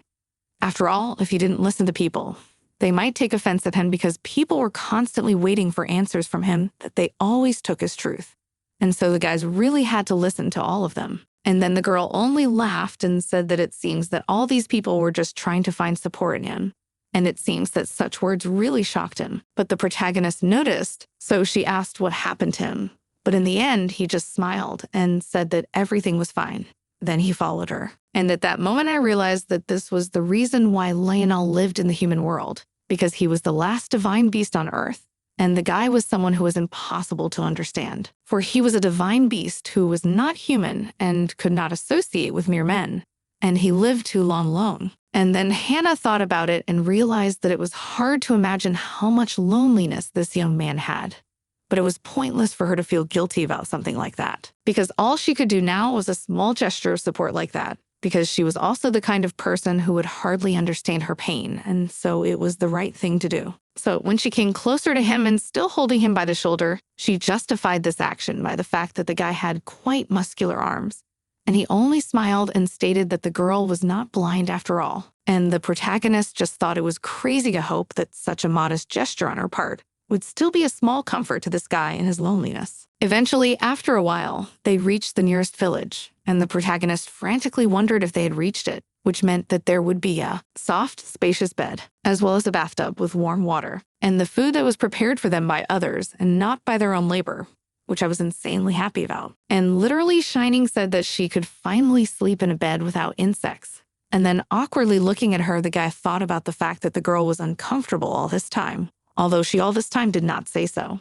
After all, if he didn't listen to people, they might take offense at him because people were constantly waiting for answers from him that they always took as truth. And so the guys really had to listen to all of them. And then the girl only laughed and said that it seems that all these people were just trying to find support in him. And it seems that such words really shocked him. But the protagonist noticed, so she asked what happened to him. But in the end, he just smiled and said that everything was fine. Then he followed her. And at that moment, I realized that this was the reason why Lionel lived in the human world, because he was the last divine beast on Earth. And the guy was someone who was impossible to understand, for he was a divine beast who was not human and could not associate with mere men. And he lived too long alone. And then Hannah thought about it and realized that it was hard to imagine how much loneliness this young man had. But it was pointless for her to feel guilty about something like that, because all she could do now was a small gesture of support like that, because she was also the kind of person who would hardly understand her pain, and so it was the right thing to do. So when she came closer to him and still holding him by the shoulder, she justified this action by the fact that the guy had quite muscular arms. And he only smiled and stated that the girl was not blind after all. And the protagonist just thought it was crazy to hope that such a modest gesture on her part would still be a small comfort to this guy in his loneliness. Eventually, after a while, they reached the nearest village, and the protagonist frantically wondered if they had reached it, which meant that there would be a soft, spacious bed, as well as a bathtub with warm water, and the food that was prepared for them by others and not by their own labor, which I was insanely happy about. And literally Shining said that she could finally sleep in a bed without insects. And then awkwardly looking at her, the guy thought about the fact that the girl was uncomfortable all this time, although she all this time did not say so.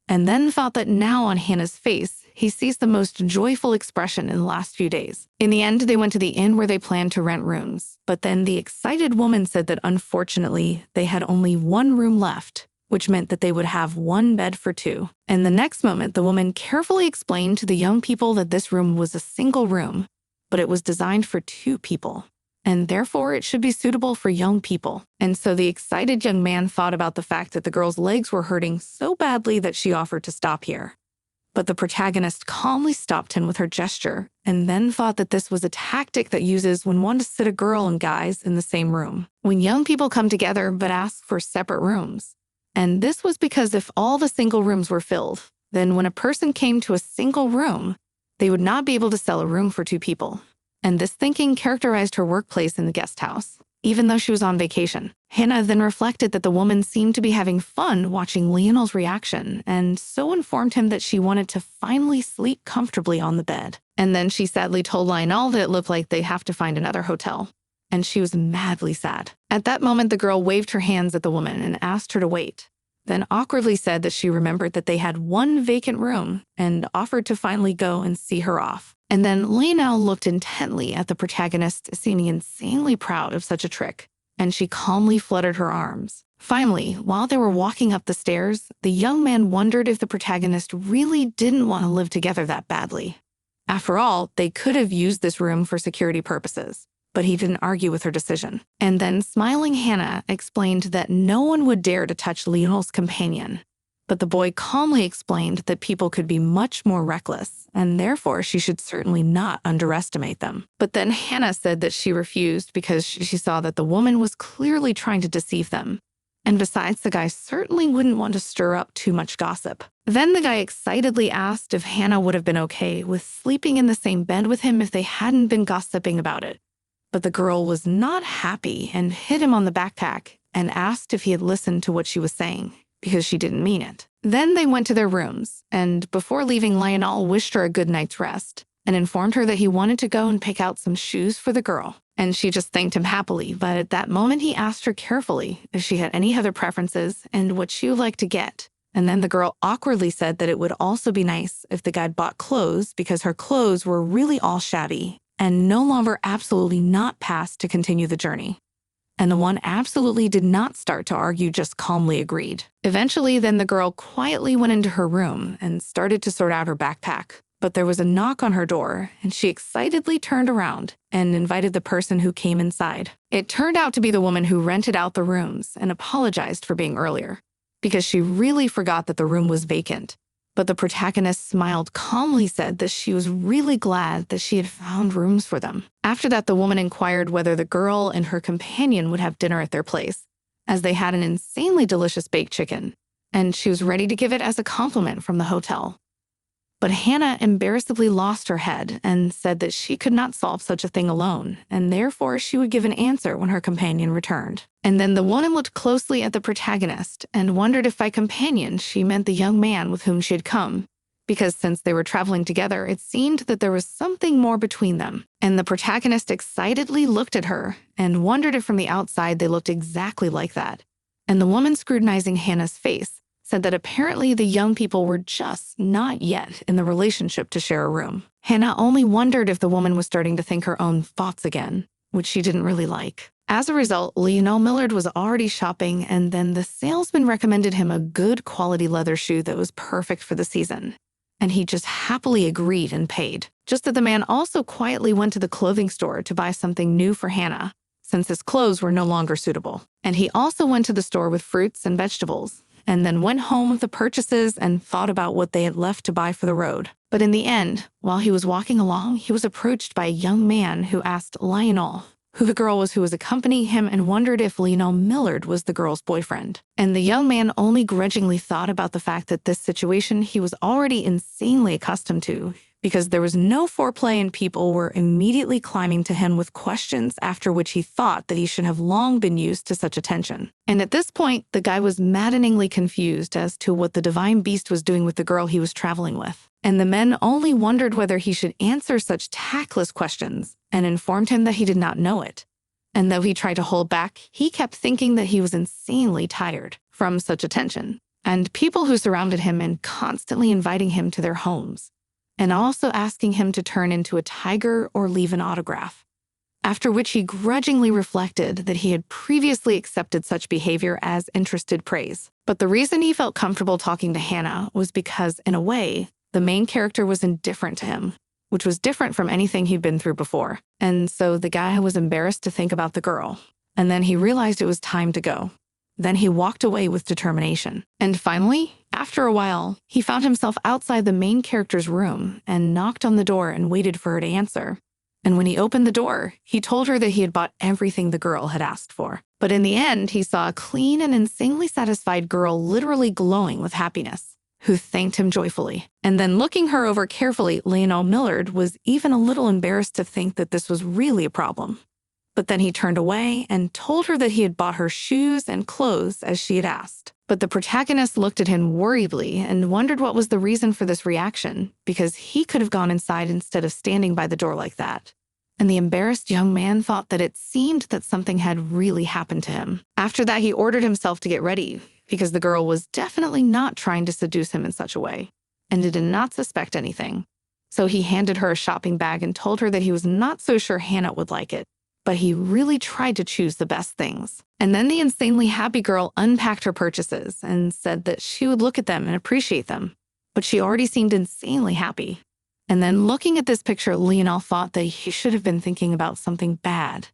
And then thought that now on Hannah's face, he sees the most joyful expression in the last few days. In the end, they went to the inn where they planned to rent rooms. But then the excited woman said that unfortunately, they had only one room left, which meant that they would have one bed for 2. And the next moment, the woman carefully explained to the young people that this room was a single room, but it was designed for 2 people, and therefore it should be suitable for young people. And so the excited young man thought about the fact that the girl's legs were hurting so badly that she offered to stop here. But the protagonist calmly stopped him with her gesture, and then thought that this was a tactic that uses when one to sit a girl and guys in the same room, when young people come together but ask for separate rooms. And this was because if all the single rooms were filled, then when a person came to a single room, they would not be able to sell a room for 2 people. And this thinking characterized her workplace in the guest house. even though she was on vacation. Hannah then reflected that the woman seemed to be having fun watching Lionel's reaction, and so informed him that she wanted to finally sleep comfortably on the bed. And then she sadly told Lionel that it looked like they'd have to find another hotel. And she was madly sad. At that moment, the girl waved her hands at the woman and asked her to wait, then awkwardly said that she remembered that they had one vacant room and offered to finally go and see her off. And then Lionel looked intently at the protagonist, seeming insanely proud of such a trick, and she calmly fluttered her arms. Finally, while they were walking up the stairs, the young man wondered if the protagonist really didn't want to live together that badly. After all, they could have used this room for security purposes, but he didn't argue with her decision. And then smiling Hannah explained that no one would dare to touch Lionel's companion. But the boy calmly explained that people could be much more reckless, and therefore she should certainly not underestimate them. But then Hannah said that she refused because she saw that the woman was clearly trying to deceive them. And besides, the guy certainly wouldn't want to stir up too much gossip. Then the guy excitedly asked if Hannah would have been okay with sleeping in the same bed with him if they hadn't been gossiping about it. But the girl was not happy and hit him on the backpack and asked if he had listened to what she was saying, because she didn't mean it. Then they went to their rooms, and before leaving, Lionel wished her a good night's rest and informed her that he wanted to go and pick out some shoes for the girl. And she just thanked him happily, but at that moment he asked her carefully if she had any other preferences and what she would like to get. And then the girl awkwardly said that it would also be nice if the guy bought clothes because her clothes were really all shabby and no longer absolutely not passed to continue the journey. And the one absolutely did not start to argue, just calmly agreed. Eventually, then the girl quietly went into her room and started to sort out her backpack. But there was a knock on her door, and she excitedly turned around and invited the person who came inside. It turned out to be the woman who rented out the rooms and apologized for being earlier, because she really forgot that the room was vacant. But the protagonist smiled calmly, said that she was really glad that she had found rooms for them. After that, the woman inquired whether the girl and her companion would have dinner at their place, as they had an insanely delicious baked chicken, and she was ready to give it as a compliment from the hotel. But Hannah embarrassedly lost her head and said that she could not solve such a thing alone, and therefore she would give an answer when her companion returned. And then the woman looked closely at the protagonist and wondered if by companion she meant the young man with whom she had come, because since they were traveling together, it seemed that there was something more between them. And the protagonist excitedly looked at her and wondered if from the outside they looked exactly like that. And the woman, scrutinizing Hannah's face, said that apparently the young people were just not yet in the relationship to share a room. Hannah only wondered if the woman was starting to think her own thoughts again, which she didn't really like. As a result, Lionel Millard was already shopping, and then the salesman recommended him a good quality leather shoe that was perfect for the season. And he just happily agreed and paid. Just that the man also quietly went to the clothing store to buy something new for Hannah, since his clothes were no longer suitable. And he also went to the store with fruits and vegetables, and then went home with the purchases and thought about what they had left to buy for the road. But in the end, while he was walking along, he was approached by a young man who asked Lionel who the girl was who was accompanying him and wondered if Lionel Millard was the girl's boyfriend. And the young man only grudgingly thought about the fact that this situation he was already insanely accustomed to, because there was no foreplay and people were immediately climbing to him with questions, after which he thought that he should have long been used to such attention. And at this point, the guy was maddeningly confused as to what the divine beast was doing with the girl he was traveling with. And the men only wondered whether he should answer such tactless questions and informed him that he did not know it. And though he tried to hold back, he kept thinking that he was insanely tired from such attention, and people who surrounded him and constantly inviting him to their homes, and also asking him to turn into a tiger or leave an autograph. After which he grudgingly reflected that he had previously accepted such behavior as interested praise. But the reason he felt comfortable talking to Hannah was because, in a way, the main character was indifferent to him, which was different from anything he'd been through before. And so the guy was embarrassed to think about the girl. And then he realized it was time to go. Then he walked away with determination. And finally, after a while, he found himself outside the main character's room and knocked on the door and waited for her to answer. And when he opened the door, he told her that he had bought everything the girl had asked for. But in the end, he saw a clean and insanely satisfied girl literally glowing with happiness, who thanked him joyfully. And then looking her over carefully, Lionel Millard was even a little embarrassed to think that this was really a problem. But then he turned away and told her that he had bought her shoes and clothes as she had asked. But the protagonist looked at him worriedly and wondered what was the reason for this reaction, because he could have gone inside instead of standing by the door like that. And the embarrassed young man thought that it seemed that something had really happened to him. After that, he ordered himself to get ready, because the girl was definitely not trying to seduce him in such a way, and did not suspect anything. So he handed her a shopping bag and told her that he was not so sure Hannah would like it, but he really tried to choose the best things. And then the insanely happy girl unpacked her purchases and said that she would look at them and appreciate them, but she already seemed insanely happy. And then looking at this picture, Lionel thought that he should have been thinking about something bad,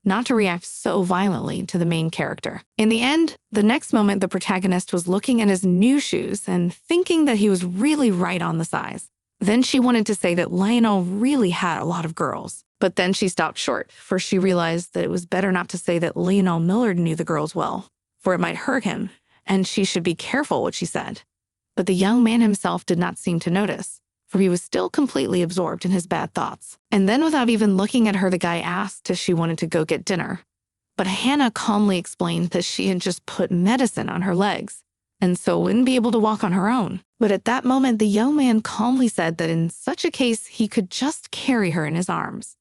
not to react so violently to the main character. In the end, the next moment the protagonist was looking at his new shoes and thinking that he was really right on the size. Then she wanted to say that Lionel really had a lot of girls. But then she stopped short, for she realized that it was better not to say that Lionel Millard knew the girls well, for it might hurt him, and she should be careful what she said. But the young man himself did not seem to notice, for he was still completely absorbed in his bad thoughts. And then without even looking at her, the guy asked if she wanted to go get dinner. But Hannah calmly explained that she had just put medicine on her legs, and so wouldn't be able to walk on her own. But at that moment, the young man calmly said that in such a case, he could just carry her in his arms.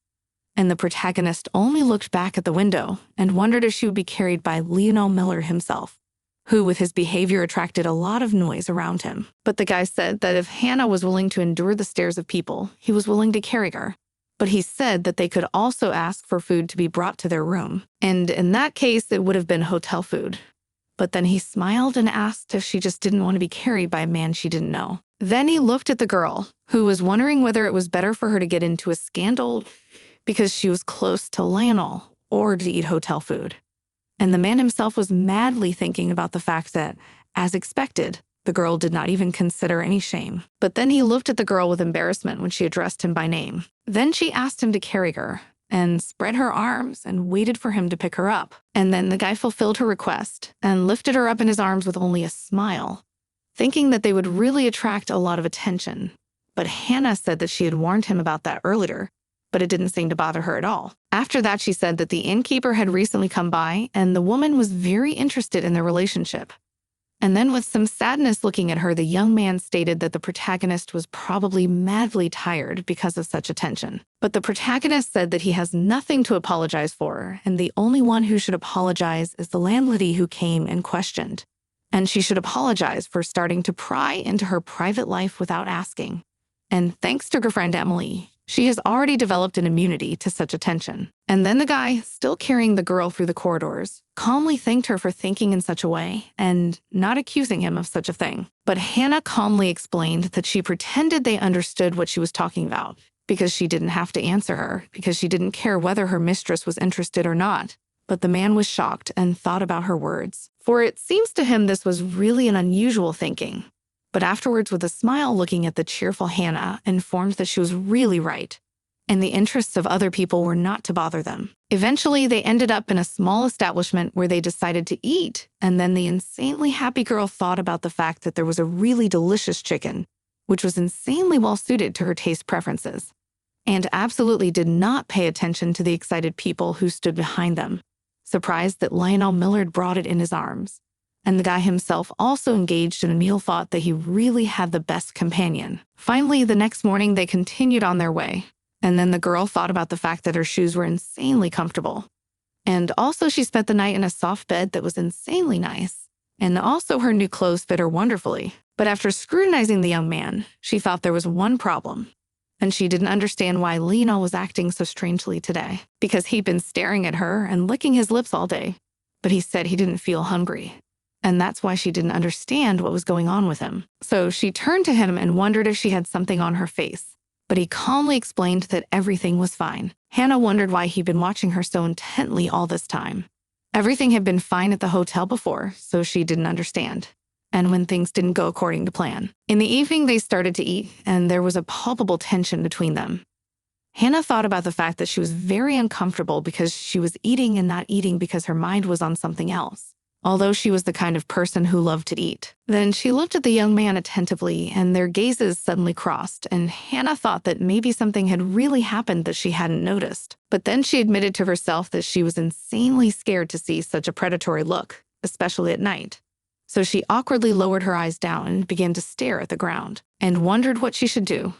And the protagonist only looked back at the window and wondered if she would be carried by Lionel Miller himself, who with his behavior attracted a lot of noise around him. But the guy said that if Hannah was willing to endure the stares of people, he was willing to carry her. But he said that they could also ask for food to be brought to their room. And in that case, it would have been hotel food. But then he smiled and asked if she just didn't want to be carried by a man she didn't know. Then he looked at the girl, who was wondering whether it was better for her to get into a scandal because she was close to Lionel or to eat hotel food. And the man himself was madly thinking about the fact that, as expected, the girl did not even consider any shame. But then he looked at the girl with embarrassment when she addressed him by name. Then she asked him to carry her and spread her arms and waited for him to pick her up. And then the guy fulfilled her request and lifted her up in his arms with only a smile, thinking that they would really attract a lot of attention. But Hannah said that she had warned him about that earlier, but it didn't seem to bother her at all. After that, she said that the innkeeper had recently come by and the woman was very interested in their relationship. And then with some sadness looking at her, the young man stated that the protagonist was probably madly tired because of such attention. But the protagonist said that he has nothing to apologize for, and the only one who should apologize is the landlady who came and questioned. And she should apologize for starting to pry into her private life without asking. And thanks to her friend Emily, she has already developed an immunity to such attention. And then the guy, still carrying the girl through the corridors, calmly thanked her for thinking in such a way and not accusing him of such a thing. But Hannah calmly explained that she pretended they understood what she was talking about because she didn't have to answer her, because she didn't care whether her mistress was interested or not. But the man was shocked and thought about her words, for it seems to him this was really an unusual thinking. But afterwards, with a smile looking at the cheerful Hannah, informed that she was really right, and the interests of other people were not to bother them. Eventually, they ended up in a small establishment where they decided to eat, and then the insanely happy girl thought about the fact that there was a really delicious chicken, which was insanely well-suited to her taste preferences, and absolutely did not pay attention to the excited people who stood behind them, surprised that Lionel Millard brought it in his arms. And the guy himself, also engaged in a meal, thought that he really had the best companion. Finally, the next morning, they continued on their way. And then the girl thought about the fact that her shoes were insanely comfortable. And also she spent the night in a soft bed that was insanely nice. And also her new clothes fit her wonderfully. But after scrutinizing the young man, she thought there was one problem. And she didn't understand why Lionel was acting so strangely today, because he'd been staring at her and licking his lips all day. But he said he didn't feel hungry. And that's why she didn't understand what was going on with him. So she turned to him and wondered if she had something on her face. But he calmly explained that everything was fine. Hannah wondered why he'd been watching her so intently all this time. Everything had been fine at the hotel before, so she didn't understand. And when things didn't go according to plan. In the evening, they started to eat, and there was a palpable tension between them. Hannah thought about the fact that she was very uncomfortable because she was eating and not eating because her mind was on something else. although she was the kind of person who loved to eat. Then she looked at the young man attentively, and their gazes suddenly crossed, and Hannah thought that maybe something had really happened that she hadn't noticed. But then she admitted to herself that she was insanely scared to see such a predatory look, especially at night. So she awkwardly lowered her eyes down and began to stare at the ground, and wondered what she should do.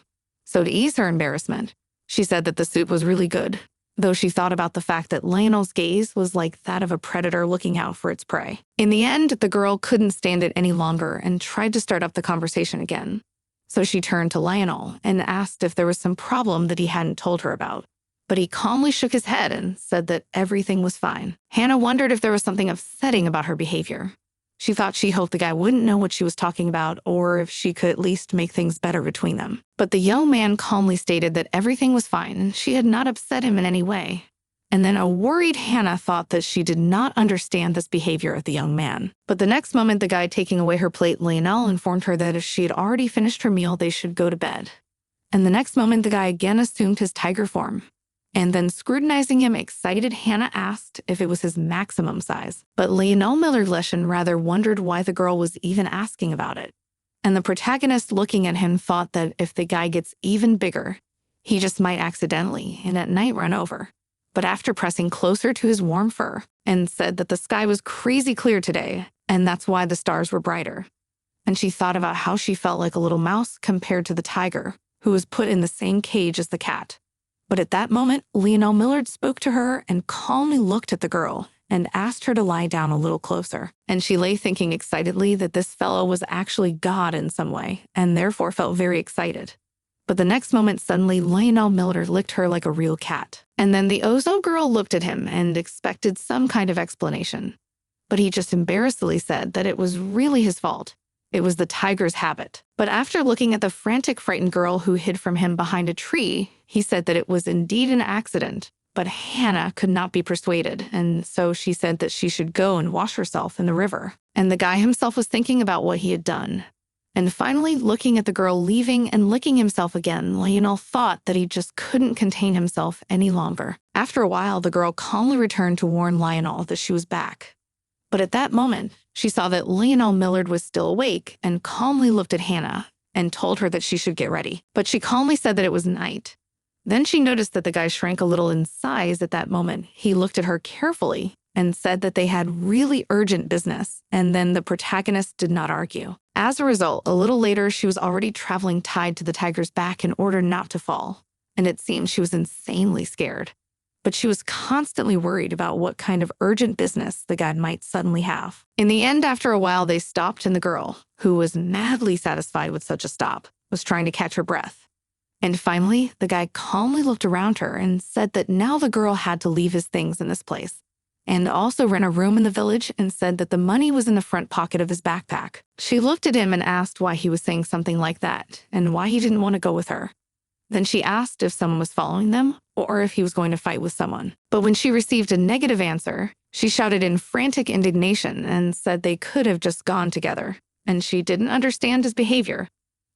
So to ease her embarrassment, she said that the soup was really good, though she thought about the fact that Lionel's gaze was like that of a predator looking out for its prey. In the end, the girl couldn't stand it any longer and tried to start up the conversation again. So she turned to Lionel and asked if there was some problem that he hadn't told her about. But he calmly shook his head and said that everything was fine. Hannah wondered if there was something upsetting about her behavior. She thought she hoped the guy wouldn't know what she was talking about, or if she could at least make things better between them. But the young man calmly stated that everything was fine and she had not upset him in any way. And then a worried Hannah thought that she did not understand this behavior of the young man. But the next moment, the guy taking away her plate, Lionel, informed her that if she had already finished her meal, they should go to bed. And the next moment, the guy again assumed his tiger form. And then scrutinizing him, excited Hannah asked if it was his maximum size. But Lionel Miller-Leshen rather wondered why the girl was even asking about it. And the protagonist looking at him thought that if the guy gets even bigger, he just might accidentally and at night run over. But after pressing closer to his warm fur and said that the sky was crazy clear today, and that's why the stars were brighter. And she thought about how she felt like a little mouse compared to the tiger, who was put in the same cage as the cat. But at that moment, Lionel Millard spoke to her and calmly looked at the girl and asked her to lie down a little closer. And she lay thinking excitedly that this fellow was actually God in some way, and therefore felt very excited. But the next moment, suddenly, Lionel Millard licked her like a real cat. And then the Ozo girl looked at him and expected some kind of explanation. But he just embarrassedly said that it was really his fault. It was the tiger's habit. But after looking at the frantic, frightened girl who hid from him behind a tree, he said that it was indeed an accident. But Hannah could not be persuaded, and so she said that she should go and wash herself in the river. And the guy himself was thinking about what he had done. And finally, looking at the girl leaving and licking himself again, Lionel thought that he just couldn't contain himself any longer. After a while, the girl calmly returned to warn Lionel that she was back. But at that moment, she saw that Lionel Millard was still awake and calmly looked at Hannah and told her that she should get ready. But she calmly said that it was night. Then she noticed that the guy shrank a little in size at that moment. He looked at her carefully and said that they had really urgent business, and then the protagonist did not argue. As a result, a little later, she was already traveling tied to the tiger's back in order not to fall, and it seemed she was insanely scared. But she was constantly worried about what kind of urgent business the guy might suddenly have. In the end, after a while, they stopped, and the girl, who was madly satisfied with such a stop, was trying to catch her breath. And finally, the guy calmly looked around her and said that now the girl had to leave his things in this place, and also rent a room in the village, and said that the money was in the front pocket of his backpack. She looked at him and asked why he was saying something like that, and why he didn't want to go with her. Then she asked if someone was following them, or if he was going to fight with someone. But when she received a negative answer, she shouted in frantic indignation and said they could have just gone together, and she didn't understand his behavior.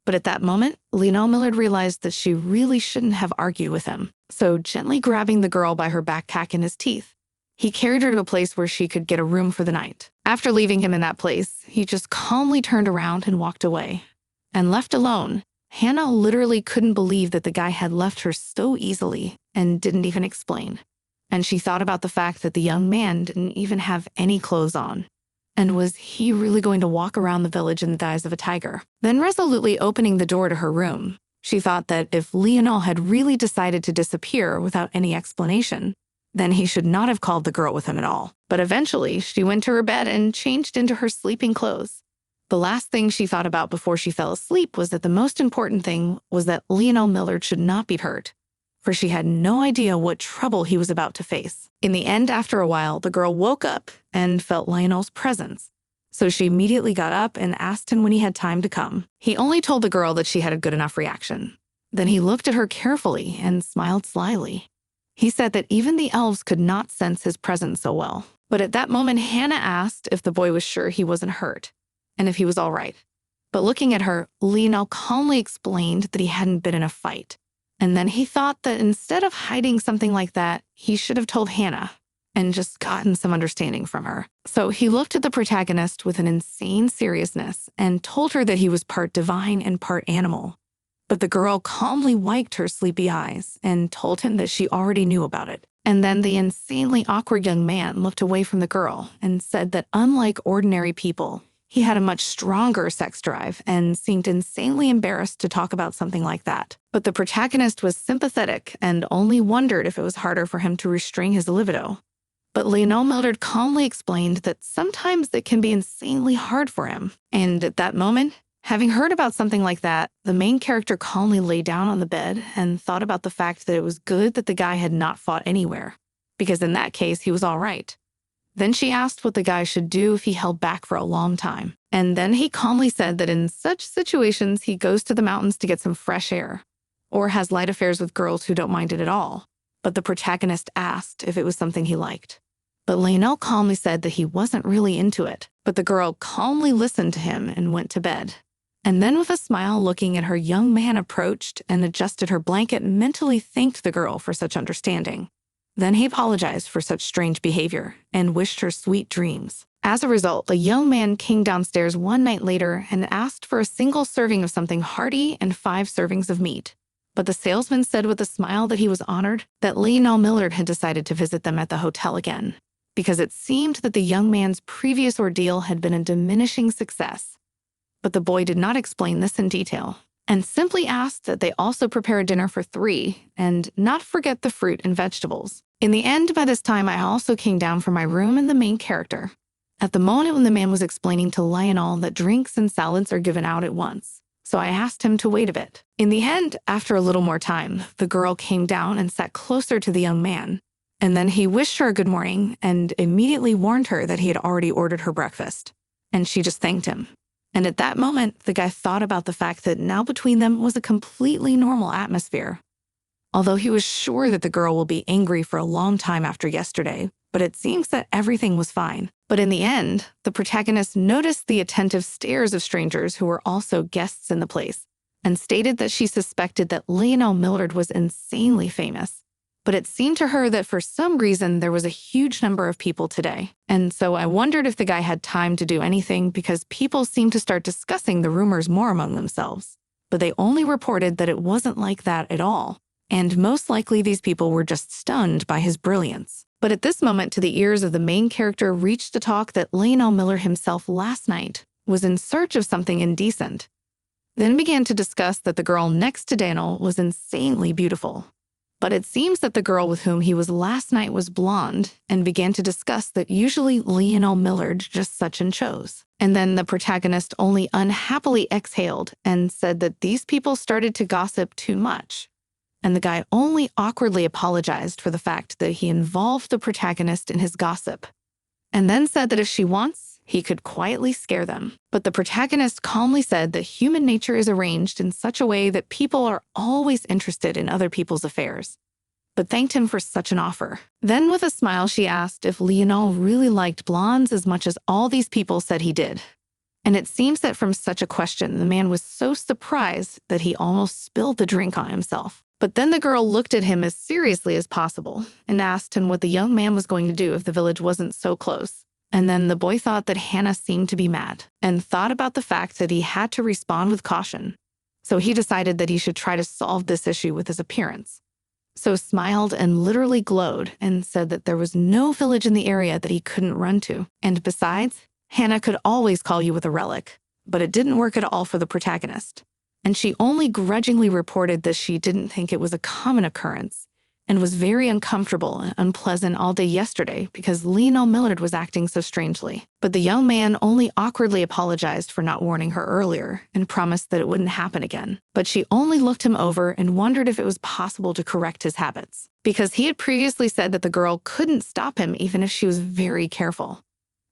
But at that moment, Lionel Millard realized that she really shouldn't have argued with him. So gently grabbing the girl by her backpack in his teeth, he carried her to a place where she could get a room for the night. After leaving him in that place, he just calmly turned around and walked away. And left alone, Hannah literally couldn't believe that the guy had left her so easily and didn't even explain. And she thought about the fact that the young man didn't even have any clothes on. And was he really going to walk around the village in the guise of a tiger? Then resolutely opening the door to her room, she thought that if Lionel had really decided to disappear without any explanation, then he should not have called the girl with him at all. But eventually, she went to her bed and changed into her sleeping clothes. The last thing she thought about before she fell asleep was that the most important thing was that Lionel Millard should not be hurt, for she had no idea what trouble he was about to face. In the end, after a while, the girl woke up and felt Lionel's presence. So she immediately got up and asked him when he had time to come. He only told the girl that she had a good enough reaction. Then he looked at her carefully and smiled slyly. He said that even the elves could not sense his presence so well. But at that moment, Hannah asked if the boy was sure he wasn't hurt, and if he was all right. But looking at her, Lionel calmly explained that he hadn't been in a fight. And then he thought that instead of hiding something like that, he should have told Hannah. and just gotten some understanding from her. So he looked at the protagonist with an insane seriousness and told her that he was part divine and part animal. But the girl calmly wiped her sleepy eyes and told him that she already knew about it. And then the insanely awkward young man looked away from the girl and said that unlike ordinary people, he had a much stronger sex drive and seemed insanely embarrassed to talk about something like that. But the protagonist was sympathetic and only wondered if it was harder for him to restrain his libido. But Lionel Mildred calmly explained that sometimes it can be insanely hard for him. And at that moment, having heard about something like that, the main character calmly lay down on the bed and thought about the fact that it was good that the guy had not fought anywhere, because in that case, he was all right. Then she asked what the guy should do if he held back for a long time. And then he calmly said that in such situations, he goes to the mountains to get some fresh air, or has light affairs with girls who don't mind it at all. But the protagonist asked if it was something he liked. But Lionel calmly said that he wasn't really into it, but the girl calmly listened to him and went to bed. And then with a smile looking at her, young man approached and adjusted her blanket and mentally thanked the girl for such understanding. Then he apologized for such strange behavior and wished her sweet dreams. As a result, the young man came downstairs one night later and asked for a single serving of something hearty and 5 servings of meat. But the salesman said with a smile that he was honored that Lionel Mildred had decided to visit them at the hotel again, because it seemed that the young man's previous ordeal had been a diminishing success. But the boy did not explain this in detail, and simply asked that they also prepare a dinner for 3 and not forget the fruit and vegetables. In the end, by this time, I also came down from my room and the main character. At the moment when the man was explaining to Lionel that drinks and salads are given out at once, so I asked him to wait a bit. In the end, after a little more time, the girl came down and sat closer to the young man, and then he wished her a good morning and immediately warned her that he had already ordered her breakfast, and she just thanked him. And at that moment, the guy thought about the fact that now between them was a completely normal atmosphere. Although he was sure that the girl will be angry for a long time after yesterday, but it seems that everything was fine. But in the end, the protagonist noticed the attentive stares of strangers who were also guests in the place, and stated that she suspected that Lionel Mildred was insanely famous. But it seemed to her that for some reason there was a huge number of people today. And so I wondered if the guy had time to do anything because people seemed to start discussing the rumors more among themselves. But they only reported that it wasn't like that at all. And most likely these people were just stunned by his brilliance. But at this moment, to the ears of the main character reached the talk that Lionel Mildred himself last night was in search of something indecent. Then began to discuss that the girl next to Daniel was insanely beautiful. But it seems that the girl with whom he was last night was blonde, and began to discuss that usually Lionel Mildred just such and chose. And then the protagonist only unhappily exhaled and said that these people started to gossip too much. And the guy only awkwardly apologized for the fact that he involved the protagonist in his gossip, and then said that if she wants, he could quietly scare them. But the protagonist calmly said that human nature is arranged in such a way that people are always interested in other people's affairs, but thanked him for such an offer. Then with a smile, she asked if Lionel really liked blondes as much as all these people said he did. And it seems that from such a question, the man was so surprised that he almost spilled the drink on himself. But then the girl looked at him as seriously as possible and asked him what the young man was going to do if the village wasn't so close. And then the boy thought that Hannah seemed to be mad and thought about the fact that he had to respond with caution. So he decided that he should try to solve this issue with his appearance. So smiled and literally glowed and said that there was no village in the area that he couldn't run to. And besides, Hannah could always call you with a relic. But it didn't work at all for the protagonist. And she only grudgingly reported that she didn't think it was a common occurrence and was very uncomfortable and unpleasant all day yesterday because Lionel Mildred was acting so strangely. But the young man only awkwardly apologized for not warning her earlier and promised that it wouldn't happen again. But she only looked him over and wondered if it was possible to correct his habits, because he had previously said that the girl couldn't stop him even if she was very careful.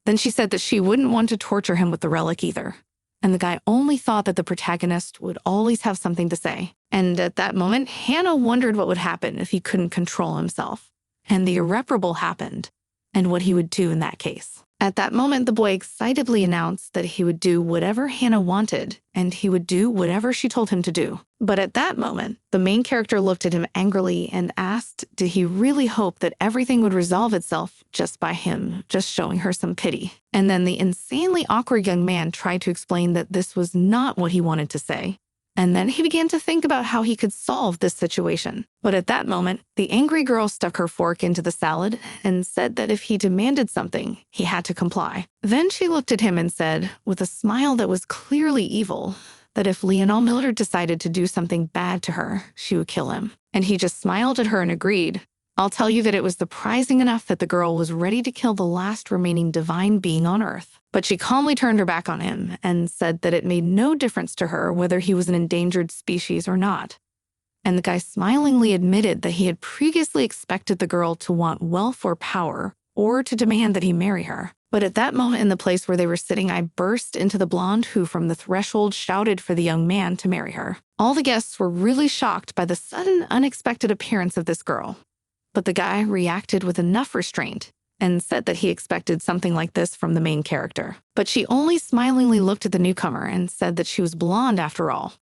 Then she said that she wouldn't want to torture him with the relic either. And the guy only thought that the protagonist would always have something to say. And at that moment, Hannah wondered what would happen if he couldn't control himself. And the irreparable happened, and what he would do in that case. At that moment, the boy excitedly announced that he would do whatever Hannah wanted, and he would do whatever she told him to do. But at that moment, the main character looked at him angrily and asked, did he really hope that everything would resolve itself just by him just showing her some pity? And then the insanely awkward young man tried to explain that this was not what he wanted to say. And then he began to think about how he could solve this situation. But at that moment, the angry girl stuck her fork into the salad and said that if he demanded something, he had to comply. Then she looked at him and said, with a smile that was clearly evil, that if Lionel Miller decided to do something bad to her, she would kill him. And he just smiled at her and agreed. I'll tell you that it was surprising enough that the girl was ready to kill the last remaining divine being on Earth. But she calmly turned her back on him and said that it made no difference to her whether he was an endangered species or not. And the guy smilingly admitted that he had previously expected the girl to want wealth or power, or to demand that he marry her. But at that moment in the place where they were sitting, I burst into the blonde who from the threshold shouted for the young man to marry her. All the guests were really shocked by the sudden, unexpected appearance of this girl. But the guy reacted with enough restraint and said that he expected something like this from the main character. But she only smilingly looked at the newcomer and said that she was blonde after all.